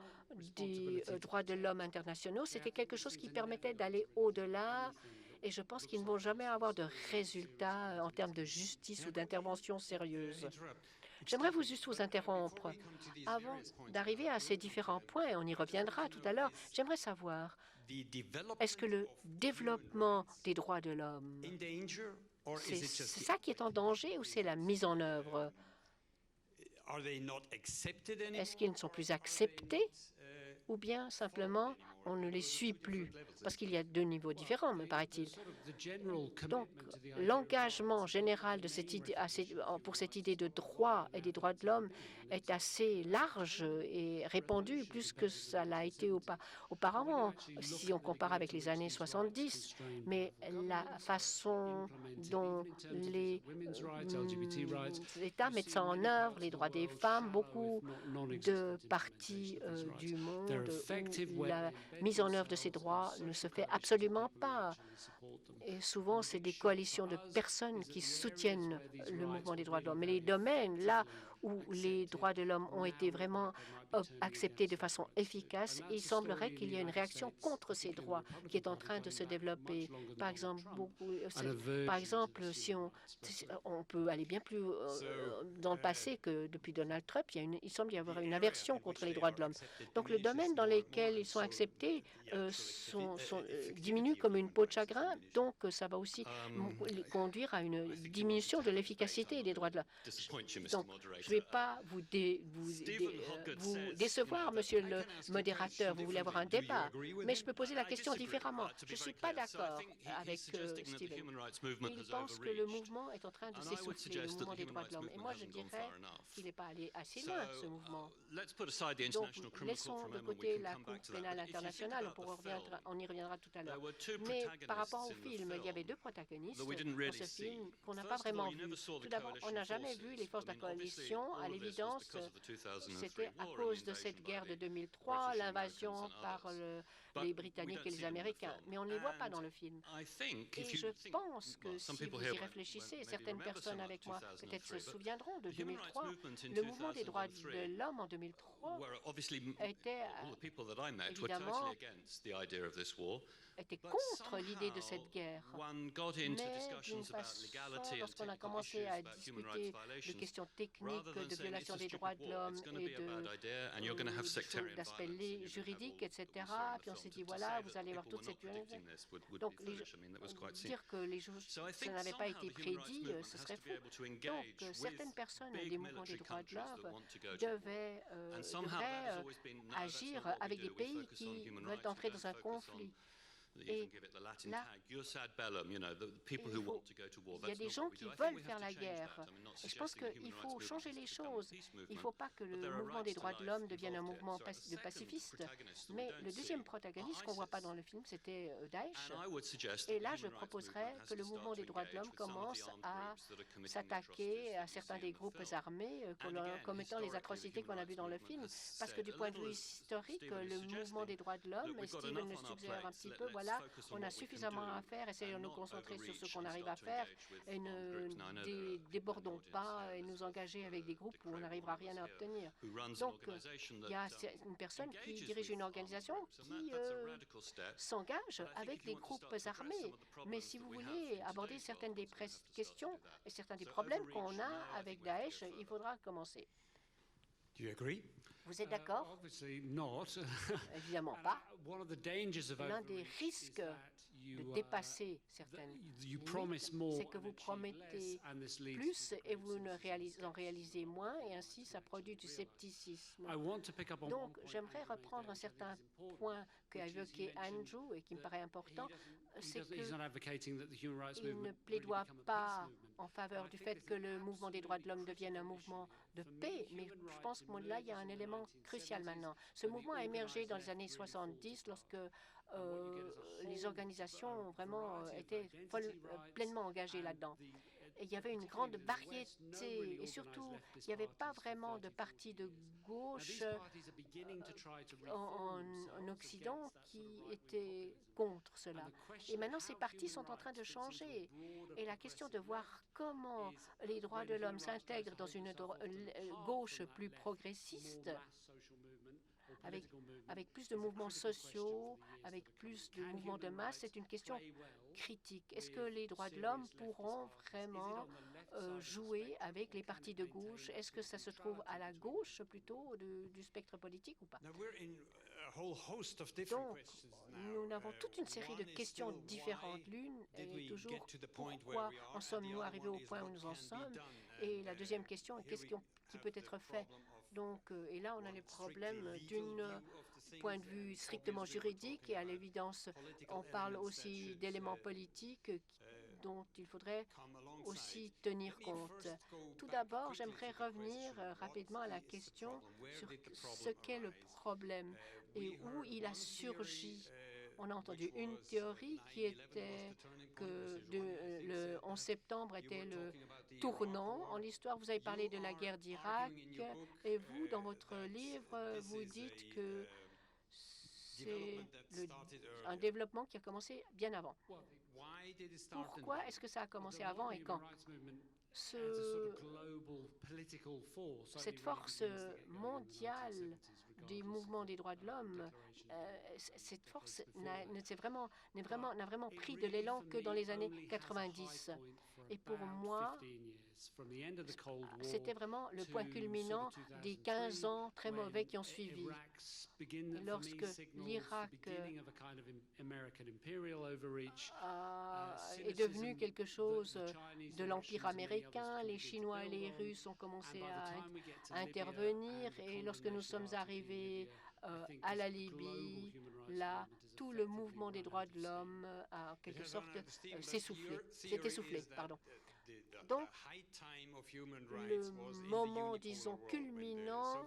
des droits de l'homme internationaux, c'était quelque chose qui permettait d'aller au-delà. Et je pense qu'ils ne vont jamais avoir de résultats en termes de justice ou d'intervention sérieuse. J'aimerais juste vous interrompre. Avant d'arriver à ces différents points, et on y reviendra tout à l'heure, j'aimerais savoir, est-ce que le développement des droits de l'homme, c'est ça qui est en danger ou c'est la mise en œuvre? Est-ce qu'ils ne sont plus acceptés ou bien simplement on ne les suit plus? Parce qu'il y a deux niveaux différents, me paraît-il. Donc, l'engagement général de cette idée, pour cette idée de droit et des droits de l'homme est assez large et répandu, plus que ça l'a été auparavant, si on compare avec les années 70. Mais la façon dont les États mettent ça en œuvre, les droits des femmes, beaucoup de parties du monde où la mise en œuvre de ces droits ne se fait absolument pas. Et souvent, c'est des coalitions de personnes qui soutiennent le mouvement des droits de l'homme. Mais les domaines, là où les droits de l'homme ont été vraiment acceptés de façon efficace, il semblerait qu'il y ait une réaction contre ces droits qui est en train de se développer. Par exemple, si on peut aller bien plus dans le passé que depuis Donald Trump, il semble y avoir une aversion contre les droits de l'homme. Donc, le domaine dans lequel ils sont acceptés diminue comme une peau de chagrin. Donc, ça va aussi conduire à une diminution de l'efficacité des droits de l'homme. Donc, je ne vais pas vous décevoir, monsieur le modérateur. Vous voulez avoir un débat, mais je peux poser la question différemment. Je ne suis pas d'accord avec Stephen. Il pense que le mouvement est en train de s'essouffler, le mouvement des droits de l'homme. Et moi, je dirais qu'il n'est pas allé assez loin, ce mouvement. Donc, laissons de côté la Cour pénale internationale. On y reviendra tout à l'heure. Mais par rapport au film, il y avait deux protagonistes dans ce film qu'on n'a pas vraiment vus. Tout d'abord, on n'a jamais vu les forces de la coalition. À l'évidence, c'était à cause de cette guerre de 2003, l'invasion par les Britanniques et les Américains, mais on ne les voit pas dans le film. Et je pense que si vous y réfléchissez, certaines personnes avec moi peut-être se souviendront de 2003. Le mouvement des droits de l'homme en 2003 était évidemment était contre l'idée de cette guerre. Mais d'une façon, lorsqu'on a commencé à discuter de questions techniques, de violation des droits de l'homme et d'aspects juridiques, etc., puis on s'est dit, voilà, vous allez avoir toute cette violence. Donc, dire que ça n'avait pas été prédit, ce serait faux. Donc, certaines personnes des mouvements des droits de l'homme devraient agir avec des pays qui veulent entrer dans un conflit. Et là, il y a des gens qui veulent faire la guerre. Et je pense qu'il faut changer les choses. Il ne faut pas que le mouvement des droits de l'homme devienne un mouvement de pacifistes. Mais le deuxième protagoniste qu'on ne voit pas dans le film, c'était Daesh. Et là, je proposerais que le mouvement des droits de l'homme commence à s'attaquer à certains des groupes armés comme étant les atrocités qu'on a vues dans le film. Parce que du point de vue historique, le mouvement des droits de l'homme, et Steven le suggère un petit peu, voilà, on a suffisamment à faire, essayons de nous concentrer sur ce qu'on arrive à faire et ne débordons pas et nous engager avec des groupes où on n'arrivera rien à obtenir. Donc, il y a une personne qui dirige une organisation qui s'engage avec des groupes armés. Mais si vous voulez aborder certaines des questions et certains des problèmes qu'on a avec Daesh, il faudra commencer. Vous êtes d'accord? Évidemment pas. L'un des risques de dépasser certaines limites, c'est que vous promettez plus et vous en réalisez moins, et ainsi ça produit du scepticisme. Donc, j'aimerais reprendre un certain point qu'a évoqué Andrew et qui me paraît important, c'est qu'il ne plaidoie pas en faveur du fait que le mouvement des droits de l'homme devienne un mouvement de paix, mais je pense que là, il y a un élément crucial maintenant. Ce mouvement a émergé dans les années 70 lorsque les organisations vraiment étaient pleinement engagées là-dedans. Et il y avait une grande variété et surtout, il n'y avait pas vraiment de parti de gauche en Occident qui était contre cela. Et maintenant, ces partis sont en train de changer. Et la question de voir comment les droits de l'homme s'intègrent dans une gauche plus progressiste, avec plus de mouvements sociaux, avec plus de mouvements de masse, c'est une question critique. Est-ce que les droits de l'homme pourront vraiment jouer avec les partis de gauche? Est-ce que ça se trouve à la gauche plutôt du spectre politique ou pas? Donc, nous avons toute une série de questions différentes. L'une est toujours pourquoi en sommes-nous arrivés au point où nous en sommes? Et la deuxième question est qu'est-ce qui peut être fait? Donc, et là, on a les problèmes d'un point de vue strictement juridique et à l'évidence, on parle aussi d'éléments politiques dont il faudrait aussi tenir compte. Tout d'abord, j'aimerais revenir rapidement à la question sur ce qu'est le problème et où il a surgi. On a entendu une théorie qui était que le 11 septembre était le tournant en l'histoire. Vous avez parlé de la guerre d'Irak et vous, dans votre livre, vous dites que c'est un développement qui a commencé bien avant. Pourquoi est-ce que ça a commencé avant et quand? Cette force mondiale des mouvements des droits de l'homme, cette force n'a vraiment pris de l'élan que dans les années 90. Et pour moi, c'était vraiment le point culminant des 15 ans très mauvais qui ont suivi. Lorsque l'Irak est devenu quelque chose de l'Empire américain, les Chinois et les Russes ont commencé à intervenir et lorsque nous sommes arrivés à la Libye, là, tout le mouvement des droits de l'homme a en quelque sorte s'est essoufflé. Donc, le moment, disons, culminant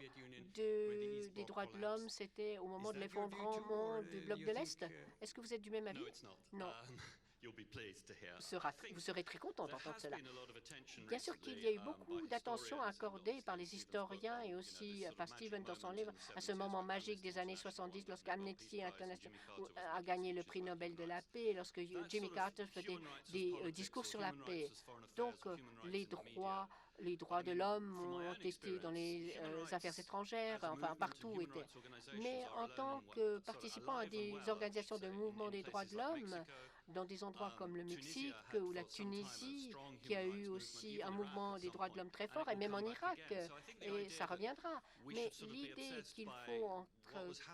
des droits de l'homme, c'était au moment de l'effondrement du bloc de l'Est. Est-ce que vous êtes du même avis? Non. vous serez très content d'entendre cela. Bien sûr qu'il y a eu beaucoup d'attention accordée par les historiens et aussi par Stephen dans son livre à ce moment magique des années 70 lorsqu'Amnesty International a gagné le prix Nobel de la paix, lorsque Jimmy Carter faisait des discours sur la paix. Donc, les droits de l'homme ont été dans les affaires étrangères, enfin partout étaient. Mais en tant que participant à des organisations de mouvement des droits de l'homme, dans des endroits comme le Mexique ou la Tunisie, qui a eu aussi un mouvement des droits de l'homme très fort, et même en Irak, et ça reviendra. Mais l'idée qu'il faut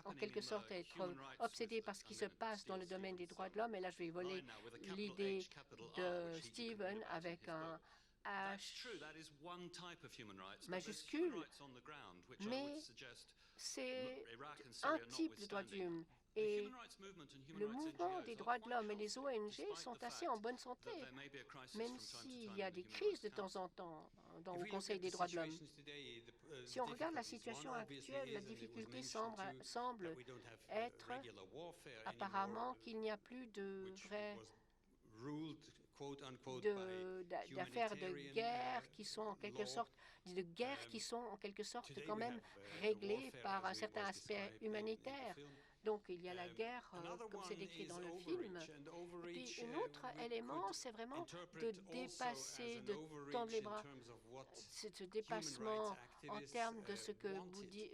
en quelque sorte être obsédé par ce qui se passe dans le domaine des droits de l'homme, et là je vais voler l'idée de Stephen avec un H majuscule, mais c'est un type de droit de l'homme. Et le mouvement des droits de l'homme et les ONG sont assez en bonne santé, même s'il y a des crises de temps en temps dans le Conseil des droits de l'homme. Si on regarde la situation actuelle, la difficulté semble être apparemment qu'il n'y a plus de vraies d'affaires de guerre qui sont en quelque sorte quand même réglées par un certain aspect humanitaire. Donc, il y a la guerre, comme c'est décrit dans le film. Et puis, un autre élément, c'est vraiment de dépasser, de tendre les bras. Ce dépassement en termes de ce que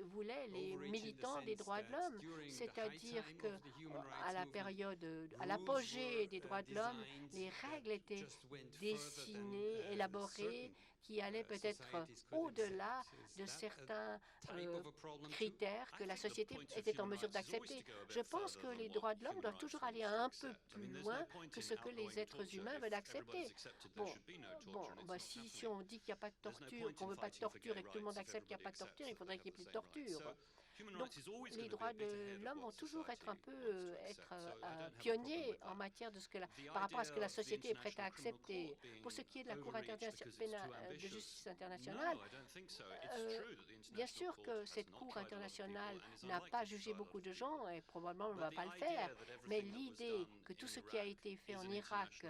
voulaient les militants des droits de l'homme, c'est-à-dire qu'à la période, à l'apogée des droits de l'homme, les règles étaient dessinées, élaborées, qui allaient peut-être au-delà de certains critères que la société était en mesure d'accepter. Je pense que les droits de l'homme doivent toujours aller un peu plus loin que ce que les êtres humains veulent accepter. Si on dit qu'il n'y a pas de torture, qu'on ne veut pas de torture et que tout le monde accepte qu'il n'y a pas de torture, il faudrait qu'il n'y ait plus de torture. Donc, les droits de l'homme vont toujours être un peu pionniers en matière de par rapport à ce que la société est prête à accepter. Pour ce qui est de la Cour de justice internationale, bien sûr que cette Cour internationale n'a pas jugé beaucoup de gens et probablement ne va pas le faire, mais l'idée que tout ce qui a été fait en Irak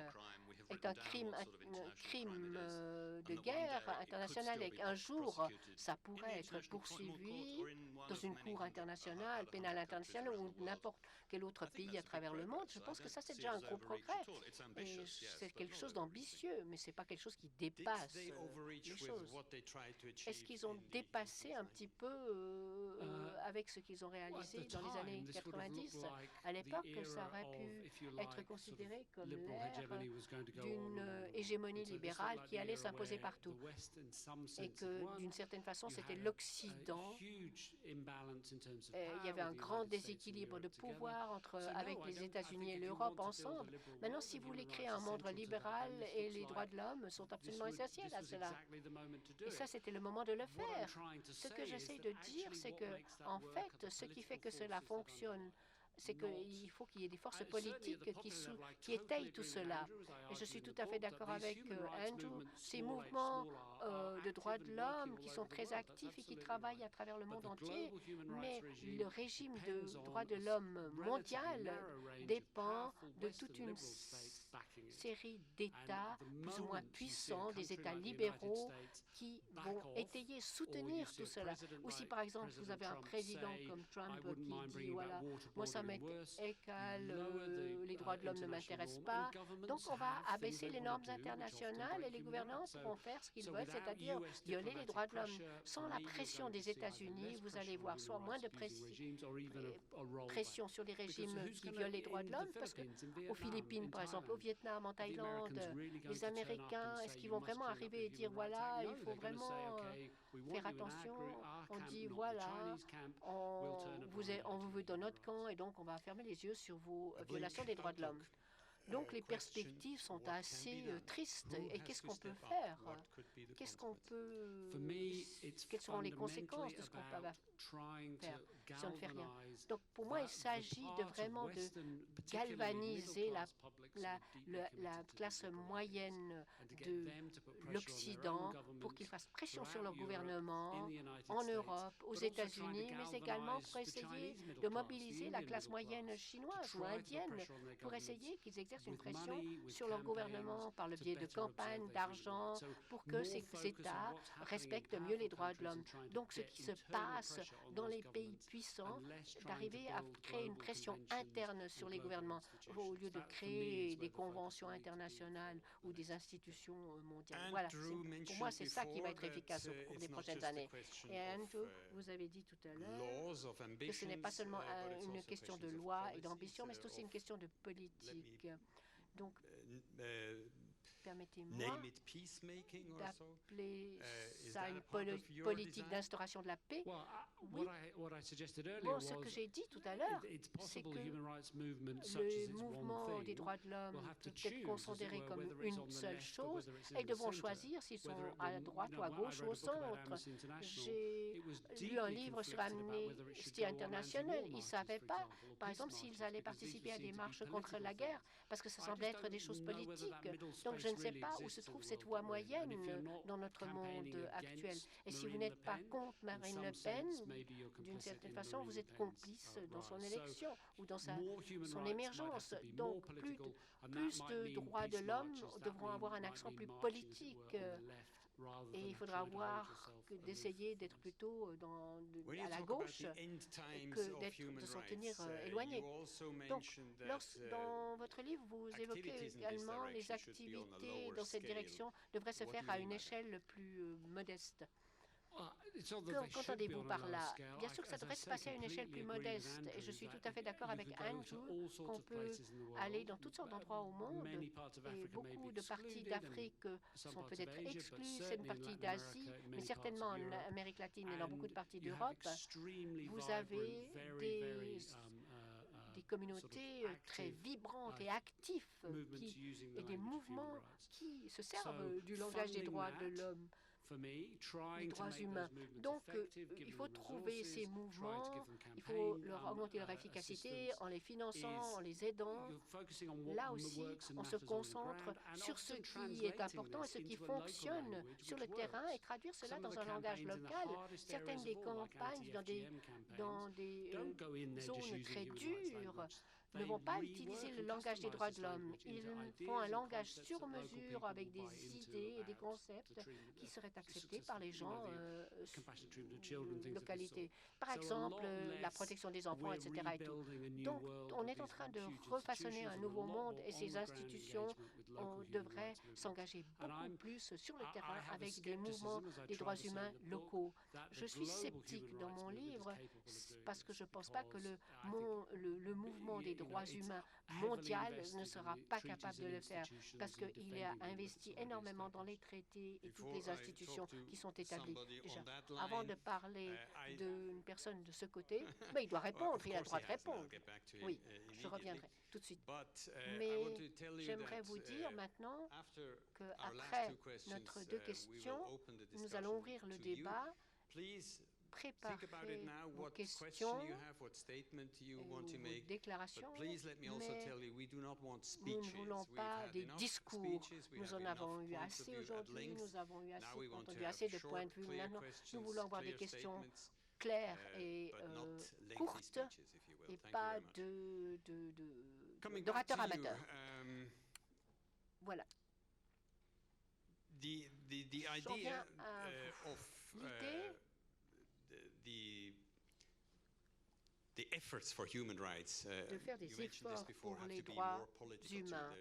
est un crime de guerre international et qu'un jour, ça pourrait être poursuivi dans une cour internationale, pénale internationale ou n'importe quel autre pays à travers le monde. Je pense que ça, c'est déjà un gros progrès. Et c'est quelque chose d'ambitieux, mais ce n'est pas quelque chose qui dépasse les choses. Est-ce qu'ils ont dépassé un petit peu avec ce qu'ils ont réalisé dans les années 90? À l'époque, ça aurait pu être considéré comme l'ère d'une hégémonie libérale qui allait s'imposer partout. Et que, d'une certaine façon, c'était l'Occident. Il y avait un grand déséquilibre de pouvoir avec les États-Unis et l'Europe ensemble. Maintenant, si vous voulez créer un monde libéral, et les droits de l'homme sont absolument essentiels à cela. Et ça, c'était le moment de le faire. Ce que j'essaie de dire, c'est que, en fait, ce qui fait que cela fonctionne, c'est qu'il faut qu'il y ait des forces politiques qui étayent tout cela. Et je suis tout à fait d'accord avec Andrew. Ces mouvements de droits de l'homme qui sont très actifs et qui travaillent à travers le monde entier, mais le régime de droits de l'homme mondial dépend de toute une série d'États plus ou moins puissants, des États libéraux qui vont étayer, soutenir tout cela. Ou si, par exemple, vous avez un président comme Trump qui dit, voilà, moi, ça m'est égal, les droits de l'homme ne m'intéressent pas. Donc, on va abaisser les normes internationales et les gouvernants pourront faire ce qu'ils veulent, c'est-à-dire violer les droits de l'homme. Sans la pression des États-Unis, vous allez voir soit moins de pression sur les régimes qui violent les droits de l'homme, parce qu'aux Philippines, par exemple, au Vietnam, en Thaïlande, les Américains, est-ce qu'ils vont vraiment arriver et dire, voilà, il faut vraiment faire attention? On dit, voilà, on vous veut dans notre camp et donc on va fermer les yeux sur vos violations des droits de l'homme. Donc les perspectives sont assez tristes. Et qu'est-ce qu'on peut faire? Quelles seront les conséquences de ce qu'on va faire si on ne fait rien? Donc pour moi, il s'agit vraiment de galvaniser la classe moyenne de l'Occident pour qu'ils fassent pression sur leur gouvernement en Europe, aux États-Unis, mais également pour essayer de mobiliser la classe moyenne chinoise ou indienne pour essayer qu'ils exercent exercent une pression sur leur gouvernement par le biais de campagnes, d'argent, pour que ces États respectent mieux les droits de l'homme. Donc, ce qui se passe dans les pays puissants, d'arriver à créer une pression interne sur les gouvernements au lieu de créer des conventions internationales ou des institutions mondiales. Voilà, pour moi, c'est ça qui va être efficace au cours des prochaines années. Et Andrew, vous avez dit tout à l'heure que ce n'est pas seulement une question de loi et d'ambition, mais c'est aussi une question de politique. Donc, permettez-moi d'appeler ça une politique d'instauration de la paix. Oui. Bon, ce que j'ai dit tout à l'heure, c'est que le mouvement des droits de l'homme peut être considéré comme une seule chose et ils devront choisir s'ils sont à droite ou à gauche ou au centre. J'ai lu un livre sur Amnesty International. Ils ne savaient pas, par exemple, s'ils allaient participer à des marches contre la guerre parce que ça semblait être des choses politiques. Donc, je ne sais pas où se trouve cette voie moyenne dans notre monde actuel. Et si vous n'êtes pas contre Marine Le Pen, d'une certaine façon, vous êtes complice dans son élection ou dans son émergence. Donc, plus de droits de l'homme devront avoir un accent plus politique. Et il faudra d'essayer d'être plutôt à la gauche que de s'en tenir éloigné. Donc, dans votre livre, vous évoquez également les activités dans cette direction devraient se faire à une échelle plus modeste. Qu'entendez-vous par là? Bien sûr que ça devrait se passer à une échelle plus modeste. Et je suis tout à fait d'accord avec Andrew qu'on peut aller dans toutes sortes d'endroits au monde. Et beaucoup de parties d'Afrique sont peut-être exclues, certaines parties d'Asie, mais certainement en Amérique latine et dans beaucoup de parties d'Europe. Vous avez des communautés très vibrantes et actives et des mouvements qui se servent du langage des droits de l'homme. Les droits humains. Donc, il faut trouver ces mouvements, il faut leur augmenter leur efficacité en les finançant, en les aidant. Là aussi, on se concentre sur ce qui est important et ce qui fonctionne sur le terrain et traduire cela dans un langage local. Certaines des campagnes dans des zones très dures ne vont pas utiliser le langage des droits de l'homme. Ils font un langage sur mesure avec des idées et des concepts qui seraient acceptés par les gens de localité. Par exemple, la protection des enfants, etc. Et tout. Donc, on est en train de refaçonner un nouveau monde et ces institutions devraient s'engager beaucoup plus sur le terrain avec des mouvements des droits humains locaux. Je suis sceptique dans mon livre parce que je ne pense pas que le mouvement des droits humains mondial ne sera pas capable de le faire parce qu'il a investi énormément dans les traités et toutes les institutions qui sont établies. Déjà, avant de parler d'une personne de ce côté, mais il doit répondre, il a le droit de répondre. Oui, je reviendrai tout de suite. Mais j'aimerais vous dire maintenant qu'après nos deux questions, nous allons ouvrir le débat. Préparez vos questions et vos déclarations, mais nous ne voulons pas des discours. Nous en avons eu assez aujourd'hui, nous avons entendu assez de points de vue. Maintenant, nous voulons avoir des questions claires et courtes et pas d'orateurs amateurs. Voilà. J'en viens à l'idée de faire des efforts pour les droits humains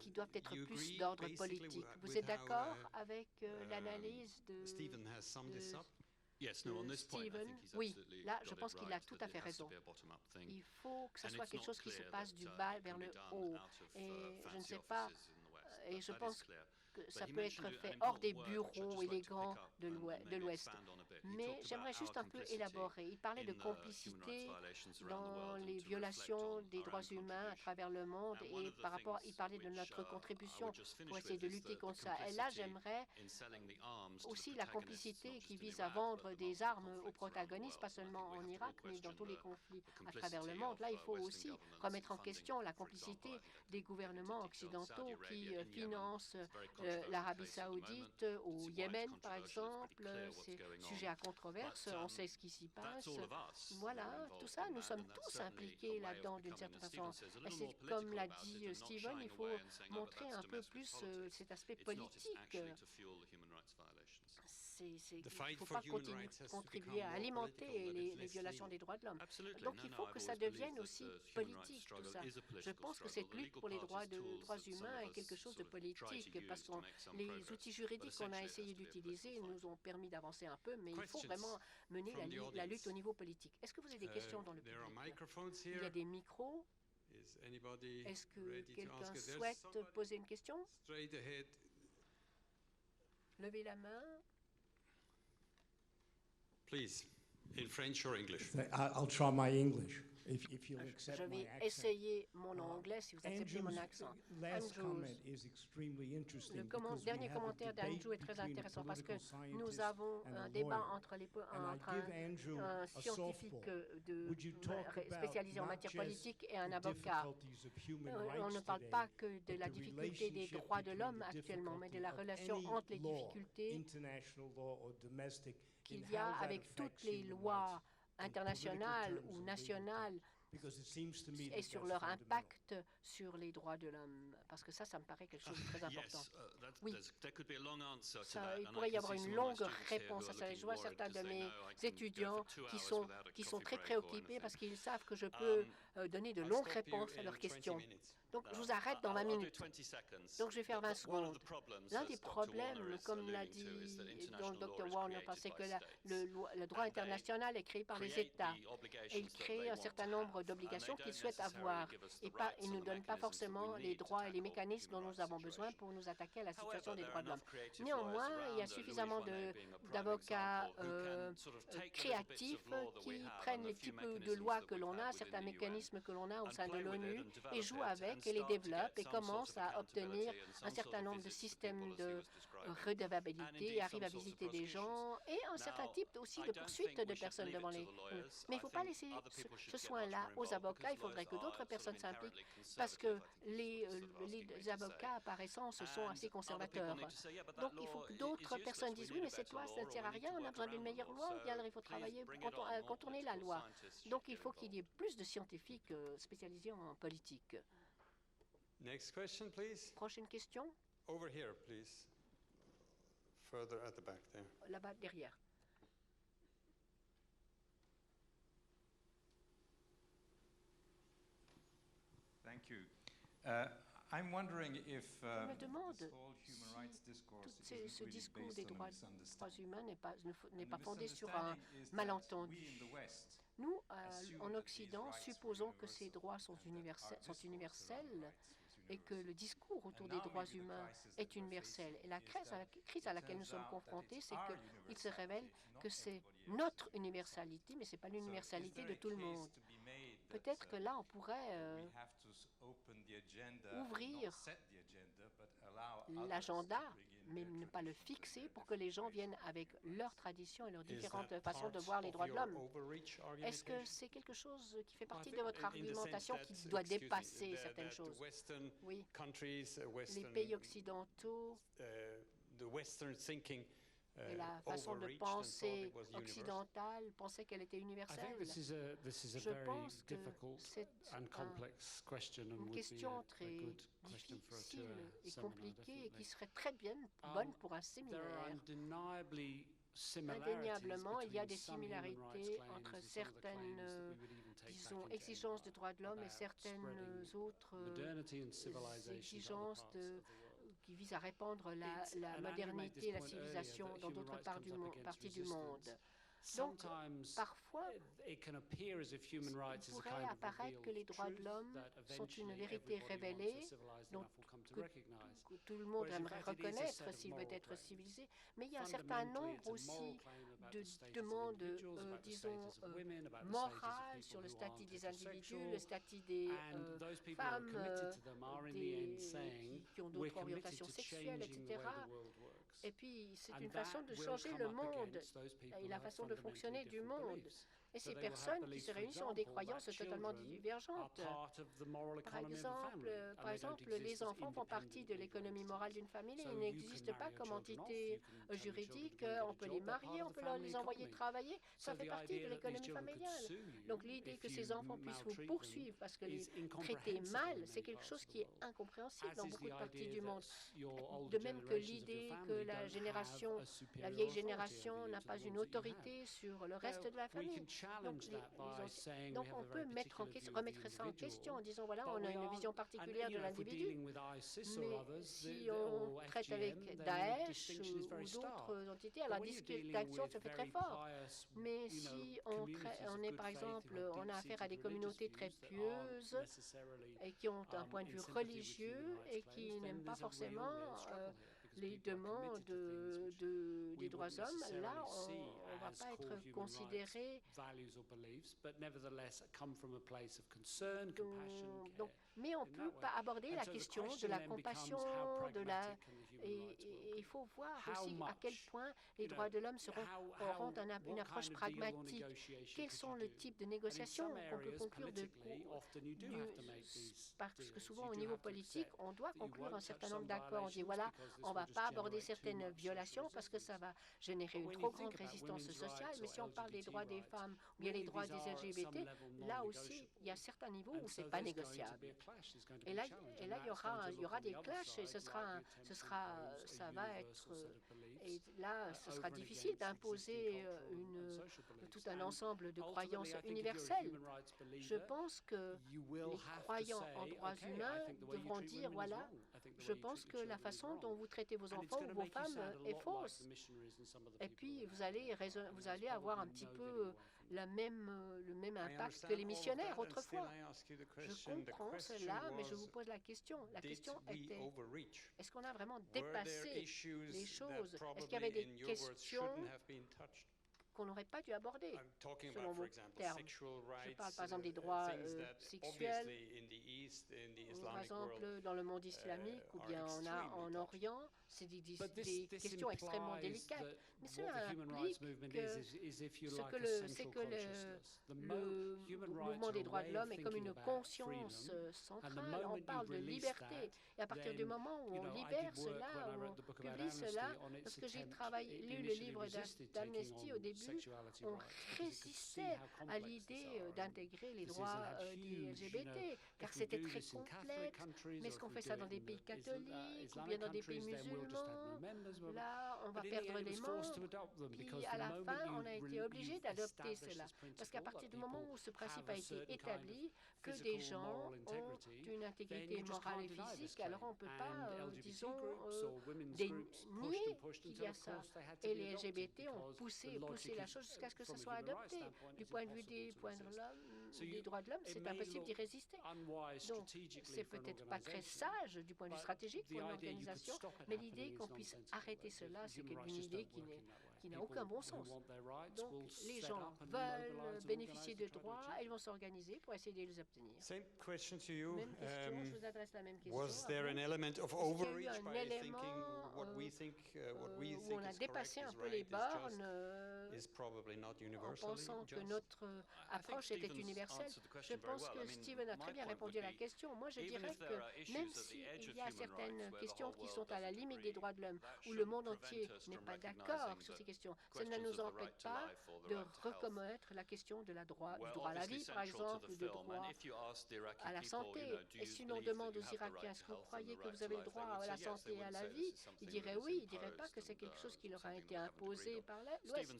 qui doivent être plus d'ordre politique. Vous êtes d'accord avec l'analyse de Stephen? Oui, là, je pense qu'il a tout à fait raison. Il faut que ce soit quelque chose qui se passe du bas vers le haut. Et je ne sais pas, et je pense que ça peut être fait hors des bureaux élégants de l'Ouest. Mais j'aimerais juste un peu élaborer. Il parlait de complicité dans les violations des droits humains à travers le monde et par rapport, il parlait de notre contribution pour essayer de lutter contre ça. Et là, j'aimerais aussi la complicité qui vise à vendre des armes aux protagonistes, pas seulement en Irak, mais dans tous les conflits à travers le monde. Là, il faut aussi remettre en question la complicité des gouvernements occidentaux qui financent l'Arabie saoudite, au Yémen par exemple. C'est sujet à controverse, on sait ce qui s'y passe. Voilà, tout ça, nous sommes tous impliqués là-dedans d'une certaine façon. Et c'est comme l'a dit Stephen, il faut montrer un peu plus cet aspect politique. Il ne faut pas contribuer à alimenter les violations des droits de l'homme. Donc il faut que ça devienne aussi politique, tout ça. Je pense que cette lutte pour les droits humains est quelque chose de politique, parce que les outils juridiques qu'on a essayé d'utiliser nous ont permis d'avancer un peu, mais il faut vraiment mener la lutte au niveau politique. Est-ce que vous avez des questions dans le public? Il y a des micros. Est-ce que quelqu'un souhaite poser une question? Levez la main. Please, in French or English. I'll try my English. If you'll accept Je vais essayer mon anglais si vous acceptez mon accent. Le dernier commentaire d'Andrew est très intéressant parce que nous avons un débat entre un scientifique spécialisé en matière politique et un avocat. On ne parle pas que de la difficulté des droits de l'homme actuellement, mais de la relation entre les difficultés qu'il y a avec toutes les lois internationales ou nationales et sur leur impact sur les droits de l'homme. Parce que ça me paraît quelque chose de très important. Oui, il pourrait y avoir une longue réponse à ça. Je vois certains de mes étudiants qui sont très préoccupés parce qu'ils savent que je peux donner de longues réponses à leurs questions. Donc, je vous arrête dans 20 minutes. Donc, je vais faire 20 secondes. L'un des problèmes, comme l'a dit le Dr. Warner, c'est que le droit international est créé par les États. Et il crée un certain nombre d'obligations qu'ils souhaitent avoir. Et ils ne nous donnent pas forcément les droits et les mécanismes dont nous avons besoin pour nous attaquer à la situation des droits de l'homme. Néanmoins, il y a suffisamment d'avocats créatifs qui prennent les types de lois que l'on a, certains mécanismes que l'on a au sein de l'ONU, et jouent avec et les développent et commencent à obtenir un certain nombre de systèmes de redevabilité, arrivent à visiter des gens et un certain type aussi de poursuite de personnes devant les... Mais il ne faut pas laisser ce soin-là aux avocats, il faudrait que d'autres personnes s'impliquent parce que les avocats, par essence, sont assez conservateurs. Donc il faut que d'autres personnes disent oui, mais cette loi, ça ne sert à rien, on a besoin d'une meilleure loi, il faut travailler pour contourner la loi. Donc il faut qu'il y ait plus de scientifiques spécialisés en politique. Next question, please. Prochaine question. Over here, please. Further at the back there. Là-bas, derrière. Thank you. I'm wondering if Je me demande si ce discours des droits humains n'est pas fondé sur un malentendu. Nous, en Occident, supposons que ces droits sont universels et que le discours autour des droits humains est universel. Et la crise à laquelle nous sommes confrontés, c'est qu'il se révèle que c'est notre universalité, mais ce n'est pas l'universalité de tout le monde. Peut-être que là, on pourrait ouvrir l'agenda, mais ne pas le fixer pour que les gens viennent avec leurs traditions et leurs différentes façons de voir les droits de l'homme. Est-ce que c'est quelque chose qui fait partie de votre argumentation qui doit dépasser certaines choses? Oui, les pays occidentaux et la façon de penser occidentale pensait qu'elle était universelle. Je pense que c'est une question très difficile et compliquée et qui serait très bonne pour un séminaire. Indéniablement, il y a des similarités entre certaines, disons, exigences de droits de l'homme et certaines autres exigences qui visent à répandre la modernité et la civilisation dans d'autres parties du monde. Donc, parfois, il pourrait apparaître que les droits de l'homme sont une vérité révélée dont que tout le monde aimerait reconnaître s'il veut être civilisé, mais il y a un certain nombre aussi de demandes, disons, morales sur le statut des individus, le statut des femmes, qui ont d'autres orientations sexuelles, etc. Et puis, c'est une façon de changer le monde et la façon de fonctionner du monde. Et ces personnes qui se réunissent ont des croyances totalement divergentes. Par exemple, les enfants font partie de l'économie morale d'une famille. Ils n'existent pas comme entité juridique. On peut les marier, on peut les envoyer travailler. Ça fait partie de l'économie familiale. Donc l'idée que ces enfants puissent vous poursuivre parce que les traiter mal, c'est quelque chose qui est incompréhensible dans beaucoup de parties du monde. De même que l'idée que la vieille génération n'a pas une autorité sur le reste de la famille. Donc on peut remettre ça en question en disant, voilà, on a une vision particulière de l'individu, mais si on traite avec Daesh ou d'autres entités, alors la distinction se fait très fort. Mais si on est, par exemple, on a affaire à des communautés très pieuses et qui ont un point de vue religieux et qui n'aiment pas forcément les demandes des droits hommes, là, on ne va pas être considéré. Mais on peut pas aborder la question de la compassion, et il faut voir aussi à quel point les droits de l'homme auront une approche pragmatique. Quels sont le type de négociations qu'on peut conclure parce que souvent au niveau politique, on doit conclure un certain nombre d'accords. On dit voilà, on ne va pas aborder certaines violations parce que ça va générer une trop grande résistance sociale. Mais si on parle des droits des femmes ou bien les droits des LGBT, là aussi, il y a certains niveaux où ce n'est pas négociable. Et là, il y aura des clashs et ce sera difficile d'imposer tout un ensemble de croyances universelles. Je pense que les croyants en droits humains devront dire, voilà, je pense que la façon dont vous traitez vos enfants ou vos femmes est fausse. Et puis, vous allez avoir un petit peu le même impact que les missionnaires autrefois. Je comprends cela, mais je vous pose la question. La question était, est-ce qu'on a vraiment dépassé les choses? Est-ce qu'il y avait des questions qu'on n'aurait pas dû aborder, selon vos termes? Je parle par exemple des droits sexuels, par exemple dans le monde islamique ou bien en Orient. C'est des questions extrêmement délicates. Mais cela implique que le mouvement des droits de l'homme est comme une conscience centrale. On parle de liberté. Et à partir du moment où on libère cela, où on publie cela, parce que j'ai lu le livre d'Amnesty au début, on résistait à l'idée d'intégrer les droits des LGBT, car c'était très complexe. Mais est-ce qu'on fait ça dans des pays catholiques ou bien dans des pays musulmans? Là, on va perdre les membres. Puis à la fin, on a été obligé d'adopter cela. Parce qu'à partir du moment où ce principe a été établi, que des gens ont une intégrité morale et physique, alors on ne peut pas, disons, nier qu'il y a ça. Et les LGBT ont poussé la chose jusqu'à ce que ce soit adopté. Du point de vue des droits de l'homme, c'est impossible d'y résister. Donc, c'est peut-être pas très sage du point de vue stratégique pour une organisation, mais l'idée qu'on puisse arrêter cela, c'est une idée qui n'a aucun bon sens. Donc, les gens veulent bénéficier de droits, ils vont s'organiser pour essayer de les obtenir. Same question to you. Même question, je vous adresse la même question. Was there an element of overreach by thinking what we think où on a dépassé un peu les bornes en pensant que notre approche était universelle? Je pense que Stephen a très bien répondu à la question. Moi, je dirais que même s'il y a certaines questions qui sont à la limite des droits de l'homme, où le monde entier n'est pas d'accord sur ces questions, ça ne nous empêche pas de reconnaître la question du droit à la vie, par exemple, ou du droit à la santé. Et si l'on demande aux Irakiens, est-ce que vous croyez que vous avez le droit à la santé et à la vie, ils diraient oui, ils ne diraient pas que c'est quelque chose qui leur a été imposé par l'Ouest.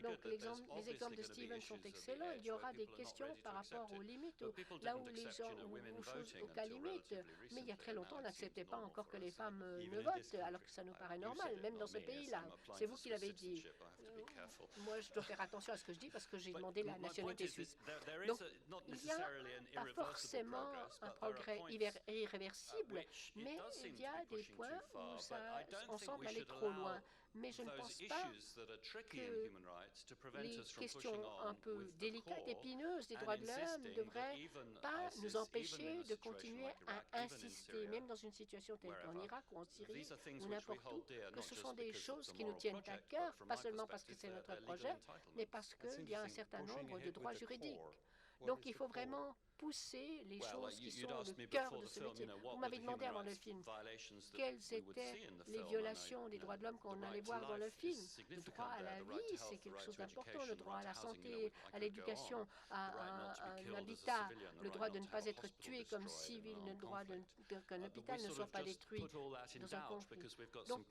Donc les exemples de Stephen sont excellents. Il y aura des questions par rapport aux limites, là où les gens, aux cas limites. Mais il y a très longtemps, on n'acceptait pas encore que les femmes ne votent, alors que ça nous paraît normal, même dans ce pays-là. C'est vous qui l'avez dit. Moi, je dois faire attention à ce que je dis parce que j'ai demandé la nationalité suisse. Donc, il n'y a pas forcément un progrès irréversible, mais il y a des points où on semble aller trop loin. mais je ne pense pas que les questions un peu délicates, épineuses des droits de l'homme ne devraient pas nous empêcher de continuer à insister, même dans une situation telle qu'en Irak ou en Syrie ou n'importe où, que ce sont des choses qui nous tiennent à cœur, pas seulement parce que c'est notre projet, mais parce qu'il y a un certain nombre de droits juridiques. Donc il faut vraiment pousser les choses qui sont le cœur de ce métier. Vous m'avez demandé avant le film quelles étaient les violations des droits de l'homme qu'on allait voir dans le film. Le droit à la vie, c'est quelque chose d'important. Le droit à la santé, à l'éducation, à un habitat, le droit de ne pas être tué comme civil, le droit qu'un hôpital ne soit pas détruit dans un conflit. Donc,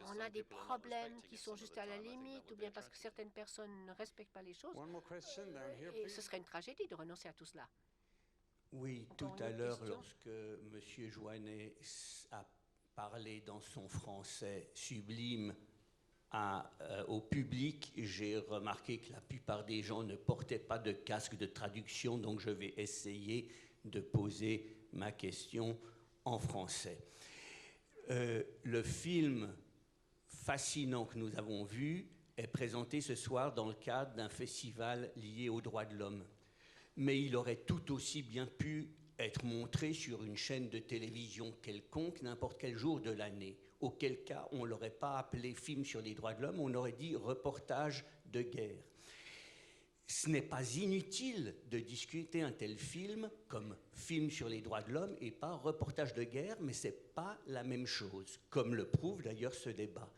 on a des problèmes qui sont juste à la limite, ou bien parce que certaines personnes ne respectent pas les choses. Et ce serait une tragédie de renoncer à tout cela. Oui, tout à l'heure, lorsque M. Joannet a parlé dans son français sublime au public, j'ai remarqué que la plupart des gens ne portaient pas de casque de traduction, donc je vais essayer de poser ma question en français. Le film fascinant que nous avons vu est présenté ce soir dans le cadre d'un festival lié aux droits de l'homme. Mais il aurait tout aussi bien pu être montré sur une chaîne de télévision quelconque, n'importe quel jour de l'année, auquel cas on ne l'aurait pas appelé film sur les droits de l'homme, on aurait dit reportage de guerre. Ce n'est pas inutile de discuter un tel film comme film sur les droits de l'homme et pas reportage de guerre, mais ce n'est pas la même chose, comme le prouve d'ailleurs ce débat.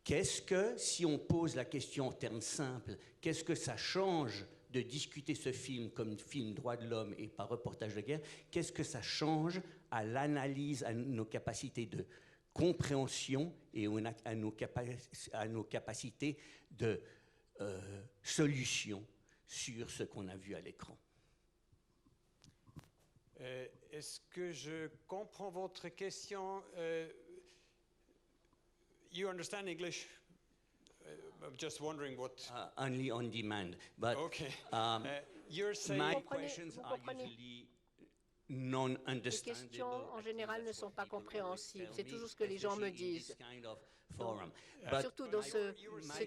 Qu'est-ce que, si on pose la question en termes simples, qu'est-ce que ça change de discuter ce film comme film droits de l'homme et pas reportage de guerre, qu'est-ce que ça change à l'analyse, à nos capacités de compréhension et à nos capacités de solution sur ce qu'on a vu à l'écran? Est-ce que je comprends votre question? You understand English? I'm just wondering what... only on demand. But okay. You're saying my questions are usually non-understandable. Les questions, en général, ne sont pas compréhensibles. C'est toujours ce que les gens me disent. Surtout dans ce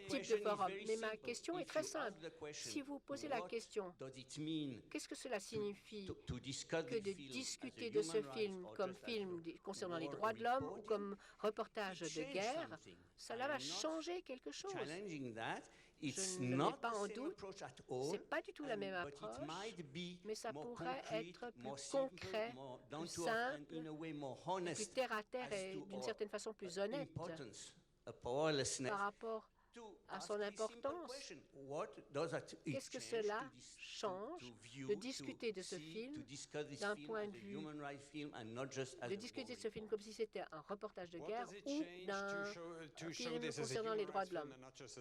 type de forum. Mais ma question est très simple. Si vous posez la question, qu'est-ce que cela signifie que de discuter de ce film comme film concernant les droits de l'homme ou comme reportage de guerre, cela va changer quelque chose. Je ne mets pas en doute, ce n'est pas du tout la même approche, mais ça pourrait être plus concret, plus simple, plus terre à terre et d'une certaine façon plus honnête par rapport à son importance. Qu'est-ce que cela change de discuter de ce film d'un point de vue, de discuter de ce film comme si c'était un reportage de guerre ou d'un film concernant les droits de l'homme?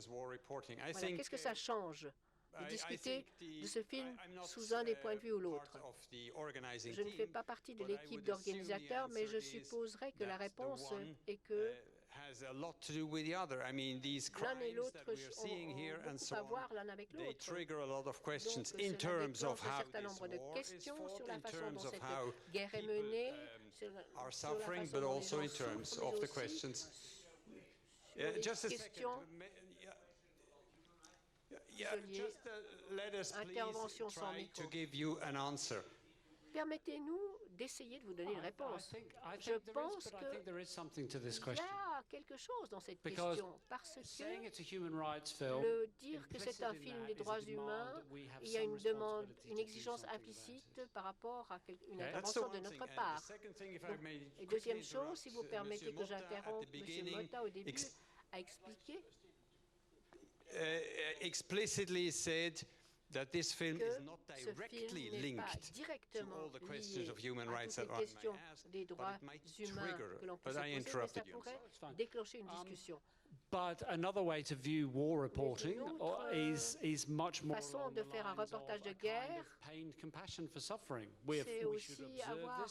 Voilà. Qu'est-ce que ça change de discuter de ce film sous un des points de vue ou l'autre? Je ne fais pas partie de l'équipe d'organisateurs, mais je supposerais que la réponse est que l'un et l'autre ont à voir l'un avec l'autre. Donc, cela déclenche un certain nombre de questions sur la façon dont cette guerre est menée, sur la façon dont les gens souffrent, mais aussi sur les questions intervention sans micro. Permettez-nous d'essayer de vous donner une réponse. Je pense qu'il y a quelque chose dans cette question, parce que dire que c'est un film des droits humains, il y a une demande, une exigence implicite par rapport à une intervention de notre part. Et deuxième chose, si vous permettez que j'interrompe M. Motta au début, à expliquer explicitly said that this film is not que directly linked to all the questions of human rights that are des droits humains que l'on peut se poser, mais ça pourrait déclencher une discussion. But another way to view war reporting is much more façon de faire un reportage de guerre, c'est aussi avoir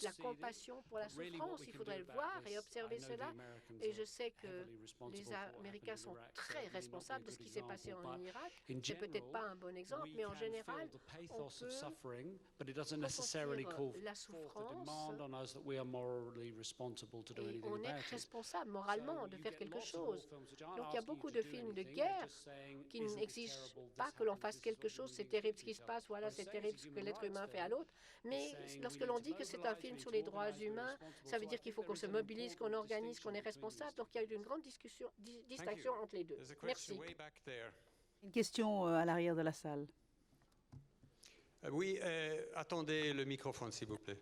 la compassion pour la souffrance. Il faudrait le voir et observer cela. Et je sais que les Américains sont très responsables de ce qui s'est passé en Irak. C'est peut-être pas un bon exemple, mais en général, on peut ressentir la souffrance et on est responsable moralement de faire quelque chose. Donc il y a beaucoup de films de guerre qui n'exigent pas que l'on fasse quelque chose. C'est terrible ce qui se passe, voilà, c'est terrible ce que l'être humain fait à l'autre. Mais lorsque l'on dit que c'est un film sur les droits humains, ça veut dire qu'il faut qu'on se mobilise, qu'on organise, qu'on est responsable. Donc il y a eu une grande distinction entre les deux. Merci. Une question à l'arrière de la salle. Oui, attendez le microphone, s'il vous plaît.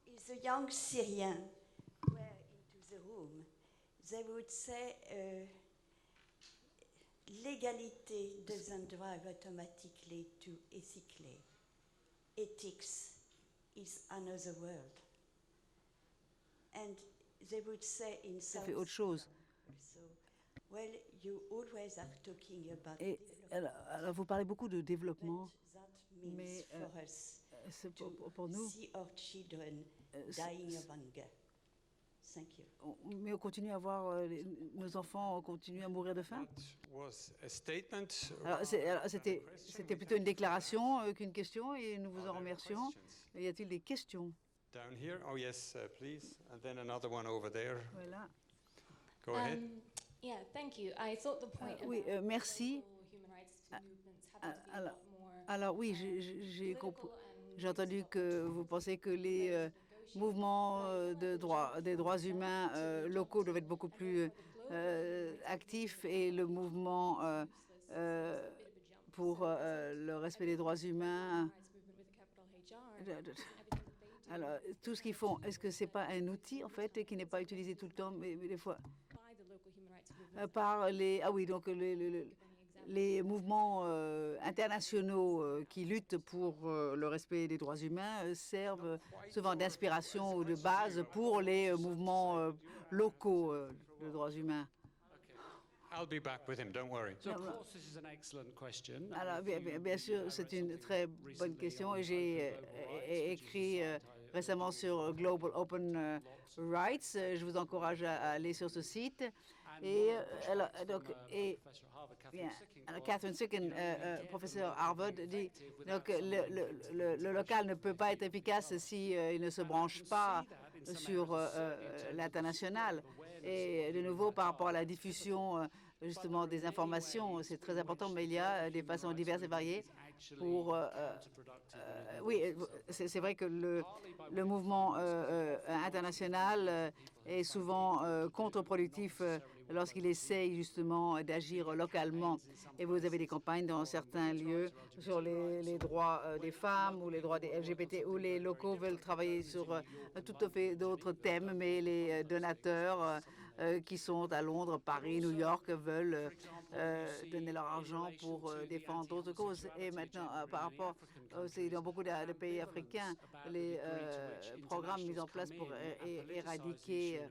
If the young Syrians were into the room, they would say legalité doesn't drive automatically to ethically. Ethics is another world. And they would say in Ça fait autre chose. Also, well, you always are talking about Et alors, vous parlez beaucoup de développement, mais c'est pour nous. Mais on continue à voir nos enfants continuent à mourir de faim. Alors, c'était plutôt une déclaration qu'une question, et nous vous en remercions. Y a-t-il des questions? Down here, oh yes, please, and then another one over there. Voilà. Go ahead. Yeah, thank you. I thought the point oui, merci. Alors oui, j'ai entendu que vous pensez que les mouvements des droits humains locaux doivent être beaucoup plus actifs, et le mouvement pour le respect des droits humains. Alors, tout ce qu'ils font, est-ce que c'est pas un outil en fait qui n'est pas utilisé tout le temps, mais des fois par les les mouvements internationaux qui luttent pour le respect des droits humains servent souvent d'inspiration ou de base pour les mouvements locaux de droits humains. I'll be back with him, don't worry. So, of course, this is an excellent question. Alors, bien sûr, c'est une très bonne question, et j'ai écrit récemment sur Global Open Rights. Je vous encourage à aller sur ce site. Et alors, Catherine Sicken, professeure Harvard, dit donc le local ne peut pas être efficace si il ne se branche pas sur l'international. Et de nouveau, par rapport à la diffusion justement des informations, c'est très important, mais il y a des façons diverses et variées pour... oui, c'est vrai que le mouvement international est souvent contre-productif lorsqu'il essaye justement d'agir localement. Et vous avez des campagnes dans certains lieux sur les droits des femmes ou les droits des LGBT, où les locaux veulent travailler sur tout à fait d'autres thèmes, mais les donateurs qui sont à Londres, Paris, New York veulent donner leur argent pour défendre d'autres causes. Et maintenant, par rapport aussi dans beaucoup de pays africains, les programmes mis en place pour éradiquer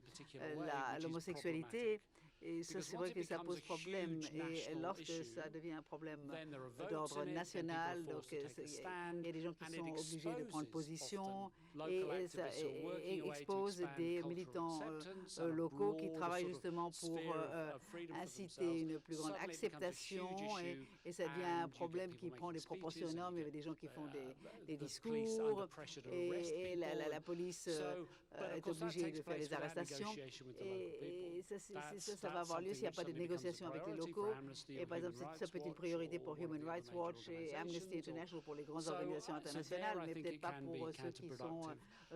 l'homosexualité, et ça, c'est vrai que ça pose problème. Et lorsque ça devient un problème d'ordre national, donc il y a des gens qui sont obligés de prendre position, et ça expose des militants locaux qui travaillent justement pour inciter une plus grande acceptation, et ça devient un problème qui prend des proportions énormes. Il y a des gens qui font des discours, et la police est obligée de faire des arrestations. Et ça va avoir lieu s'il n'y a pas de négociations avec les locaux. Et par exemple, ça peut être une priorité pour Human Rights Watch et Amnesty International, pour les grandes organisations internationales, mais peut-être pas pour ceux qui sont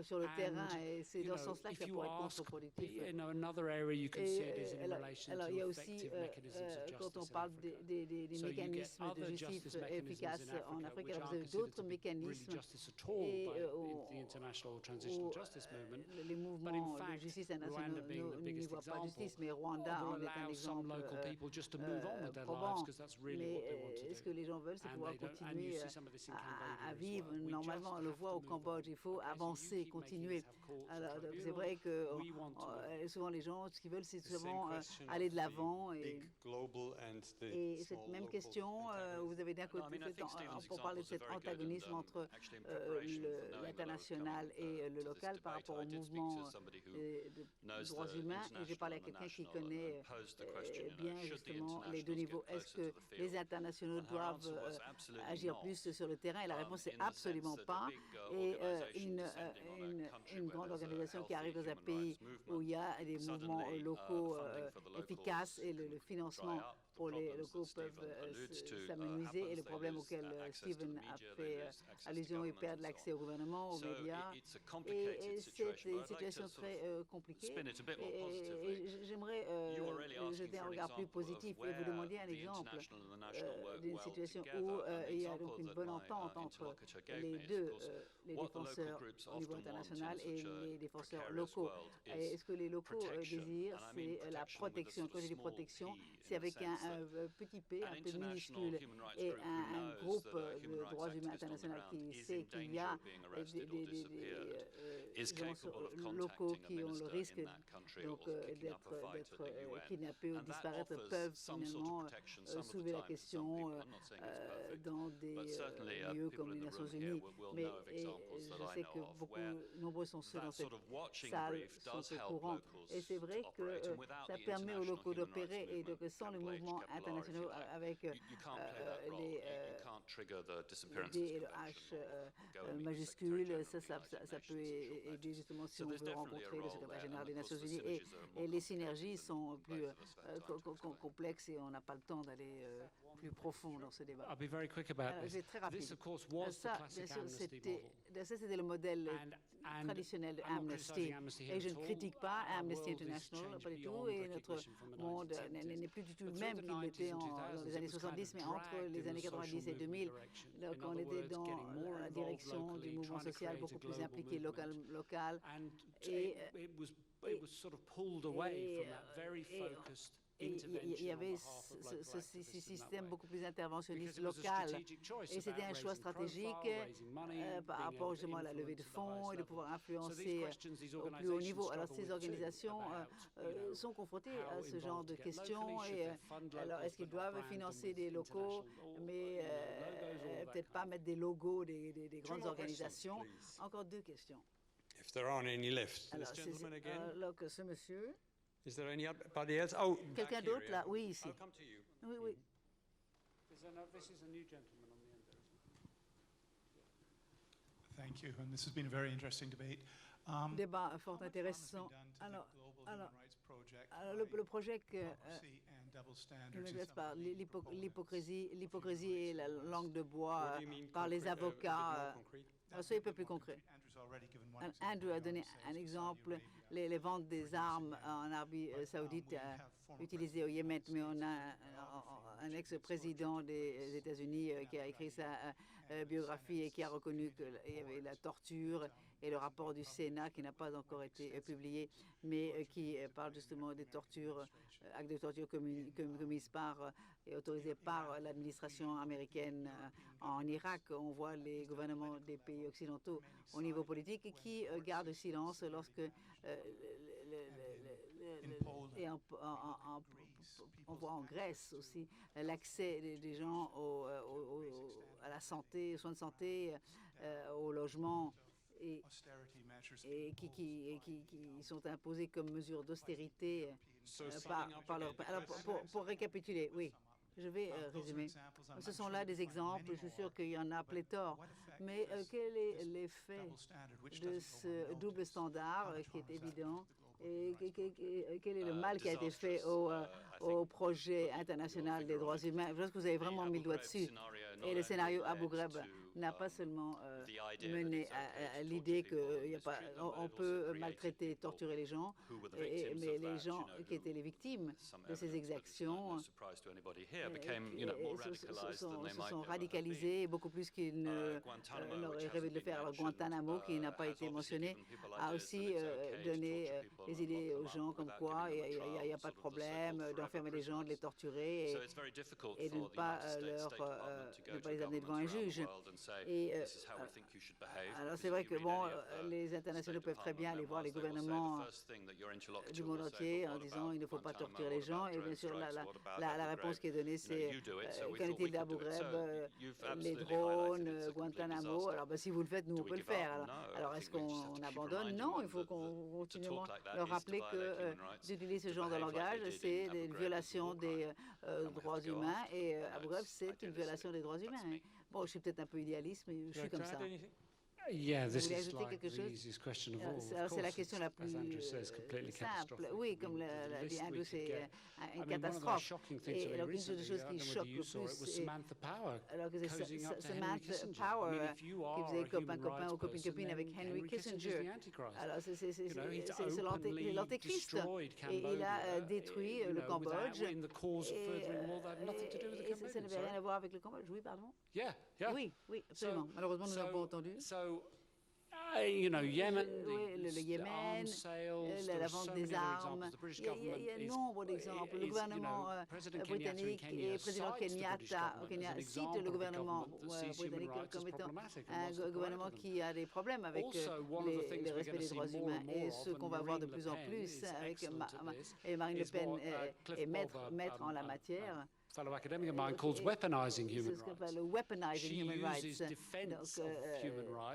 sur le terrain. Et c'est dans ce sens-là que ça pourrait être contre-productif. Et alors, il y a aussi, quand on parle des mécanismes de justice efficaces en Afrique, alors vous avez d'autres mécanismes, et les mouvements de justice internationaux n'y voient pas de justice, mais Rwanda semble être un exemple probant. Mais ce que les gens veulent, c'est pouvoir continuer à vivre normalement. On le voit au Cambodge, il faut avancer, continuer. Alors, c'est vrai que souvent les gens, ce qu'ils veulent, c'est souvent aller de l'avant. Et cette même question, vous avez d'un côté, pour parler de cet antagonisme entre l'international et le local par rapport au mouvement de droits humains. Et j'ai parlé à quelqu'un qui connaît bien justement les deux niveaux. Est-ce que les internationaux doivent agir plus sur le terrain? Et la réponse est absolument pas. Et une grande organisation qui arrive dans un pays où il y a des mouvements locaux efficaces et le financement pour les locaux peuvent s'amenuiser. Et le problème auquel Stephen a fait allusion, ils perdent l'accès au gouvernement, aux médias. Et c'est une situation très compliquée. Et j'aimerais jeter un regard plus positif et vous demander un exemple d'une situation où il y a donc une bonne entente entre les deux, les défenseurs au niveau international et les défenseurs locaux. Et ce que les locaux désirent, c'est la protection. Quand je dis protection, c'est avec un petit p, un peu minuscule, et un groupe de droits humains international qui sait qu'il y a des gens locaux qui ont le risque d'être kidnappés ou disparaître peuvent finalement soulever la question dans des lieux comme les Nations Unies. Mais je sais que nombreux sont ceux dans cette salle sont au courant. Et c'est vrai que ça permet aux locaux d'opérer et donc sans le mouvement international avec les D et le H majuscule, ça peut aider justement si on veut rencontrer le secrétaire général des Nations Unies. Et les synergies sont plus complexes et on n'a pas le temps d'aller plus profond dans ce débat. Je vais être très rapide. Ça, bien sûr, c'était le modèle traditionnel de Amnesty. Et je ne critique pas Amnesty International, pas du tout. Et notre monde n'est plus du tout le même qu'il l'était dans les années 70, mais entre les années 90 et 2000. Donc on était dans la direction du mouvement social beaucoup plus impliqué local. Et il y avait ce système beaucoup plus interventionniste local. Et c'était un choix stratégique par rapport justement à la levée de fonds et de pouvoir influencer au plus haut niveau. Alors ces organisations sont confrontées à ce genre de questions. Et alors est-ce qu'ils doivent financer des locaux, mais peut-être pas mettre des logos des grandes organisations? Encore deux questions. If there aren't any left. Alors, this gentleman again. Donc ce monsieur. Is there anybody else? Oh, quelqu'un d'autre là? Oui, ici. I'll come to you. Oui, oui. This is a new gentleman on the end there. Thank you, and this has been a very interesting debate. Débat fort intéressant. Alors le projet que l'hypocrisie et la langue de bois par les avocats. Soyez un peu plus concret. Andrew a donné un exemple, les ventes des armes en Arabie Saoudite utilisées au Yémen, mais on a un ex-président des États-Unis qui a écrit sa biographie et qui a reconnu qu'il y avait la torture et le rapport du Sénat qui n'a pas encore été publié, mais qui parle justement des tortures, actes de torture commises par et autorisés par l'administration américaine en Irak. On voit les gouvernements des pays occidentaux au niveau politique qui gardent silence lorsque on voit en Grèce aussi l'accès des gens à la santé, aux soins de santé, au logement. Et qui sont imposés comme mesures d'austérité par leur... Alors, pour récapituler, oui, je vais résumer. Ce sont là des exemples, je suis sûr qu'il y en a pléthore, mais quel est l'effet de ce double standard qui est évident et quel est le mal qui a été fait au projet international des droits humains? Je pense que vous avez vraiment mis le doigt dessus. Et le scénario Abu Ghraib n'a pas seulement mené à l'idée qu'on peut maltraiter, torturer les gens, mais les gens qui étaient les victimes de ces exactions se sont radicalisés beaucoup plus qu'ils n'auraient rêvé de le faire. Alors Guantanamo, qui n'a pas été mentionné, a aussi donné des idées aux gens comme quoi il n'y a pas de problème d'enfermer les gens, de les torturer et de ne pas les amener devant un juge. Et alors c'est vrai que les internationaux peuvent très bien aller voir les gouvernements du monde entier en disant il ne faut pas torturer les gens. Et bien sûr, la réponse qui est donnée, c'est qu'en est-il d'Abu Ghraib, les drones, Guantanamo. Alors si vous le faites, nous on peut le faire. Alors est-ce qu'on abandonne? Non, il faut qu'on continuellement leur rappeler que d'utiliser ce genre de langage, c'est une violation des droits humains, et Abu Ghraib, c'est une violation des droits humains. Bon, je suis peut-être un peu idéaliste, mais je suis comme ça. Yeah, this is like the easiest question of all. C'est la question la plus simple. Oui, comme l'a dit Andrew, c'est une catastrophe. Et alors, une des choses qui choque le plus, alors que c'est Samantha Power qui faisait copain-copain ou copine-copine avec Henry Kissinger. Alors, c'est l'antéchrist. Et il a détruit le Cambodge. Et ça n'avait rien à voir avec le Cambodge. Oui, pardon? Oui, absolument. Malheureusement, nous n'avons pas entendu. Yemen, le Yémen, la vente des armes. Il y a un nombre d'exemples. Le gouvernement britannique et le président Kenyatta citent le gouvernement britannique comme étant un gouvernement qui a des problèmes avec le respect des droits humains. Et ce qu'on va voir de plus en plus avec Marine Le Pen et maître en la matière. Fellow academic of mine calls weaponizing human rights. Le weaponizing human rights.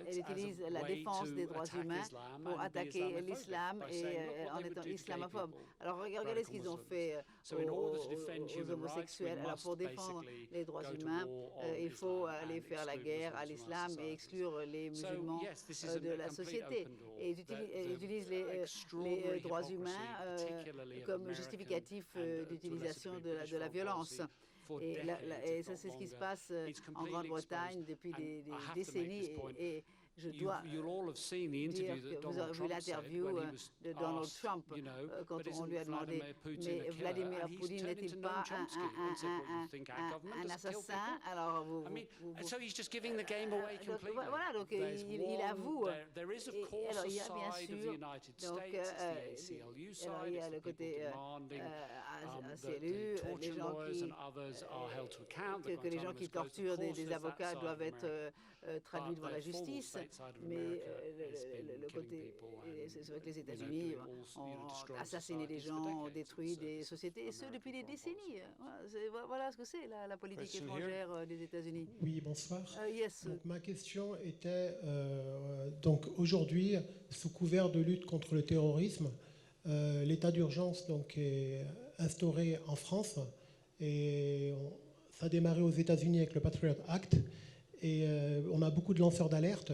Elle utilise la défense des droits humains pour attaquer l'islam et en étant islamophobe. Alors regardez ce qu'ils ont fait aux homosexuels. Alors pour défendre les droits humains, il faut aller faire la guerre à l'islam et exclure les musulmans de la société. Et ils utilisent les droits humains comme justificatif d'utilisation de la violence. Et ça, c'est ce qui se passe en Grande-Bretagne depuis des décennies. Et je dois dire que vous avez vu l'interview de Donald Trump quand on lui a demandé mais Vladimir Poutine n'est-il pas un assassin? Alors voilà, donc il avoue. Alors il y a bien sûr donc il y a le côté ACLU, les gens qui torturent des avocats doivent être traduits devant la justice, mais le côté, c'est vrai que les États-Unis ont assassiné des gens, ont détruit des sociétés, et ce depuis des décennies. Voilà ce que c'est la politique étrangère des États-Unis. Oui, bonsoir. Yes. Donc, ma question était, donc aujourd'hui, sous couvert de lutte contre le terrorisme, l'état d'urgence donc est instauré en France, et ça a démarré aux États-Unis avec le Patriot Act. Et on a beaucoup de lanceurs d'alerte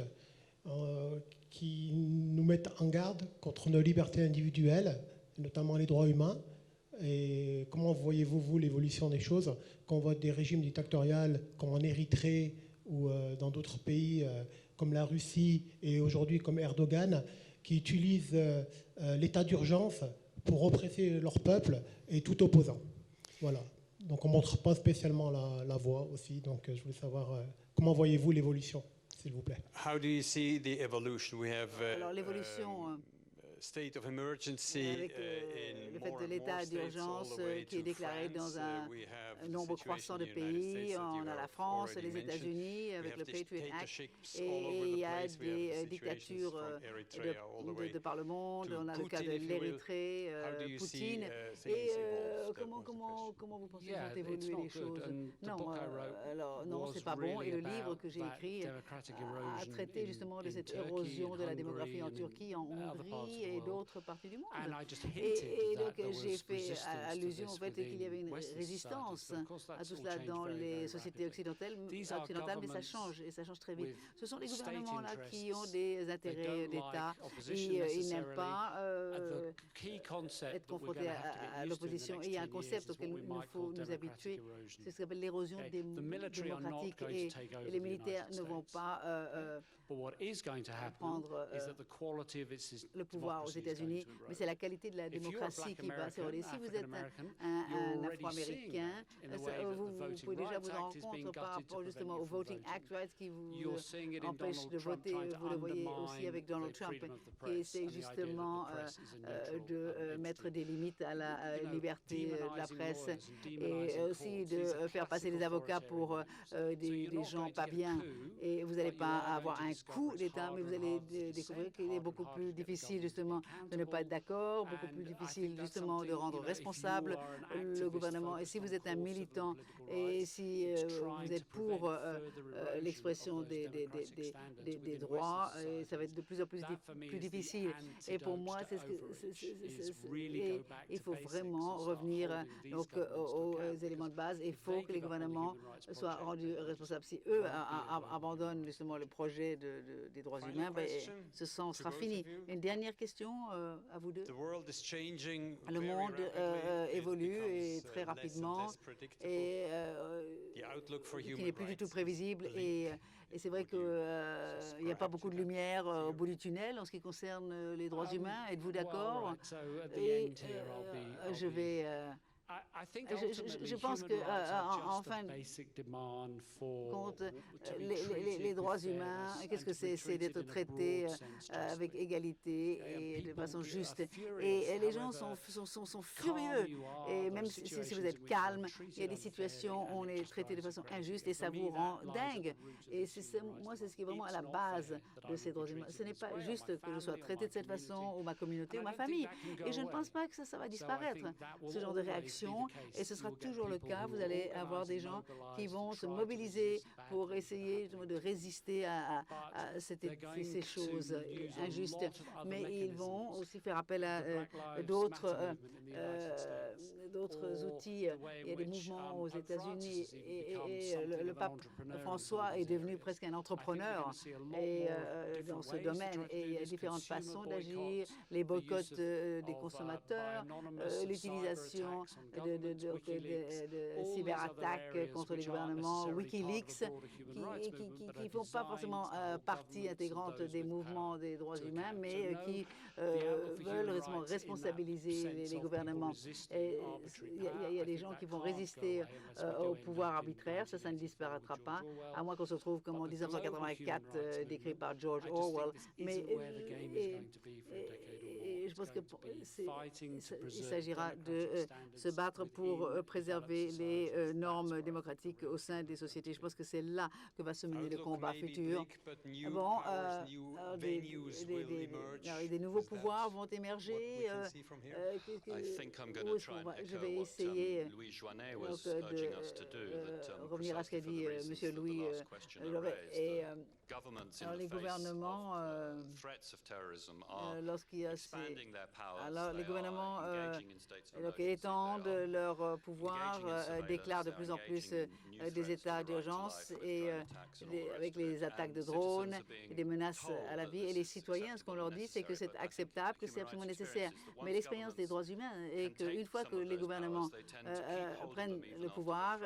qui nous mettent en garde contre nos libertés individuelles, notamment les droits humains. Et comment voyez-vous, vous, l'évolution des choses quand on voit des régimes dictatoriaux comme en Érythrée ou dans d'autres pays comme la Russie et aujourd'hui comme Erdogan, qui utilisent l'état d'urgence pour oppresser leur peuple et tout opposant. Voilà. Donc on ne montre pas spécialement la voie aussi. Donc je voulais savoir comment voyez-vous l'évolution, s'il vous plaît. How do you see the evolution? We have alors l'évolution state of emergency avec le fait de l'état d'urgence qui est déclaré dans un nombre croissant de pays. On a la France, les États-Unis avec le Patriot Act, et il y a des dictatures de par le monde. On a le cas de l'Érythrée, Poutine. Et comment vous pensez vont évoluer les choses? Non, c'est pas bon. Et le livre que j'ai écrit a traité justement de cette érosion de la démographie en Turquie, en Hongrie. et d'autres parties du monde. Et donc j'ai fait allusion au fait qu'il y avait une résistance à tout cela dans les sociétés occidentales, mais ça change, et ça change très vite. Ce sont les gouvernements-là qui ont des intérêts d'État, et ils n'aiment pas être confrontés à l'opposition. Et il y a un concept auquel il faut nous habituer, c'est ce qu'on appelle l'érosion démocratique, et les militaires ne vont pas prendre le pouvoir aux États-Unis, mais c'est la qualité de la démocratie qui va s'éroder. Si vous êtes un Afro-Américain, vous pouvez déjà vous rendre compte par rapport justement au Voting Act Rights qui vous empêche de voter. Vous le voyez aussi avec Donald Trump, qui essaie justement de mettre des limites à la liberté de la presse, et aussi de faire passer des avocats pour des gens pas bien. Et vous n'allez pas avoir un coup d'État, mais vous allez découvrir qu'il est beaucoup plus difficile justement de ne pas être d'accord, beaucoup plus difficile justement de rendre responsable le gouvernement. Et si vous êtes un militant et si vous êtes pour l'expression des droits, ça va être de plus en plus difficile. Et pour moi, il faut vraiment revenir donc, aux éléments de base. Il faut que les gouvernements soient rendus responsables. Si eux abandonnent justement le projet des droits humains, ce sera fini. Une dernière question à vous deux. Le monde évolue et très rapidement, et qui n'est plus du tout prévisible. Et c'est vrai qu'il n'y a pas beaucoup de lumière au bout du tunnel en ce qui concerne les droits humains. Êtes-vous d'accord? Et je pense que, en fin de compte, les droits humains, qu'est-ce que c'est? C'est d'être traité avec égalité et de façon juste. Et les gens sont furieux. Et même si vous êtes calme, il y a des situations où on est traité de façon injuste et ça vous rend dingue. Et moi, c'est ce qui est vraiment à la base de ces droits humains. Ce n'est pas juste que je sois traité de cette façon, ou ma communauté, ou ma famille. Et je ne pense pas que ça va disparaître, ce genre de réaction. Et ce sera toujours le cas. Vous allez avoir des gens qui vont se mobiliser pour essayer de résister à ces choses injustes. Mais ils vont aussi faire appel à d'autres outils. Il y a des mouvements aux États-Unis, et le pape François est devenu presque un entrepreneur dans ce domaine. Et il y a différentes façons d'agir, les boycotts des consommateurs, l'utilisation de cyberattaques contre les gouvernements, Wikileaks, qui ne font pas forcément partie intégrante des mouvements des droits humains, mais qui veulent responsabiliser les gouvernements. Il y a des gens qui vont résister au pouvoir arbitraire, ça ne disparaîtra pas, à moins qu'on se retrouve comme en 1984, décrit par George Orwell. Mais je pense qu'il s'agira de se battre pour préserver les normes démocratiques au sein des sociétés. Je pense que c'est là que va se mener le combat futur. Bon, des nouveaux pouvoirs vont émerger. Je vais essayer de revenir à ce qu'a dit M. Louis. Alors, les gouvernements, lorsqu'il y a les gouvernements étendent leur pouvoir, déclarent de plus en plus des états d'urgence, et avec les attaques de drones, et des menaces à la vie. Et les citoyens, ce qu'on leur dit, c'est que c'est acceptable, que c'est absolument nécessaire. Mais l'expérience des droits humains est qu'une fois que les gouvernements prennent le pouvoir,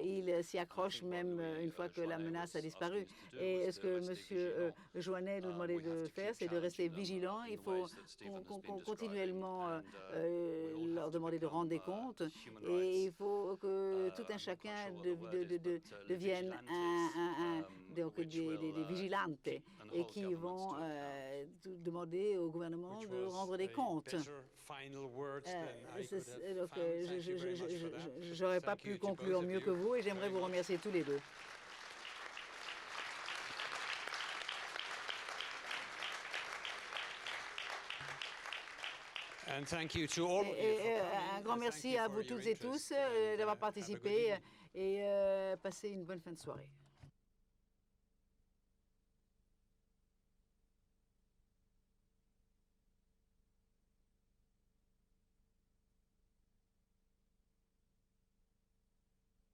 ils s'y accrochent même une fois que la menace a disparu. Et ce que M. Joannet nous demandait de faire, c'est de rester vigilant. Il faut continuellement leur demander de rendre des comptes, et il faut que tout un chacun devienne des vigilantes, et qui vont demander au gouvernement de rendre des comptes. Je n'aurais pas pu conclure mieux que vous, et j'aimerais vous remercier tous les deux. Et un grand merci à vous toutes et tous d'avoir participé, et passez une bonne fin de soirée.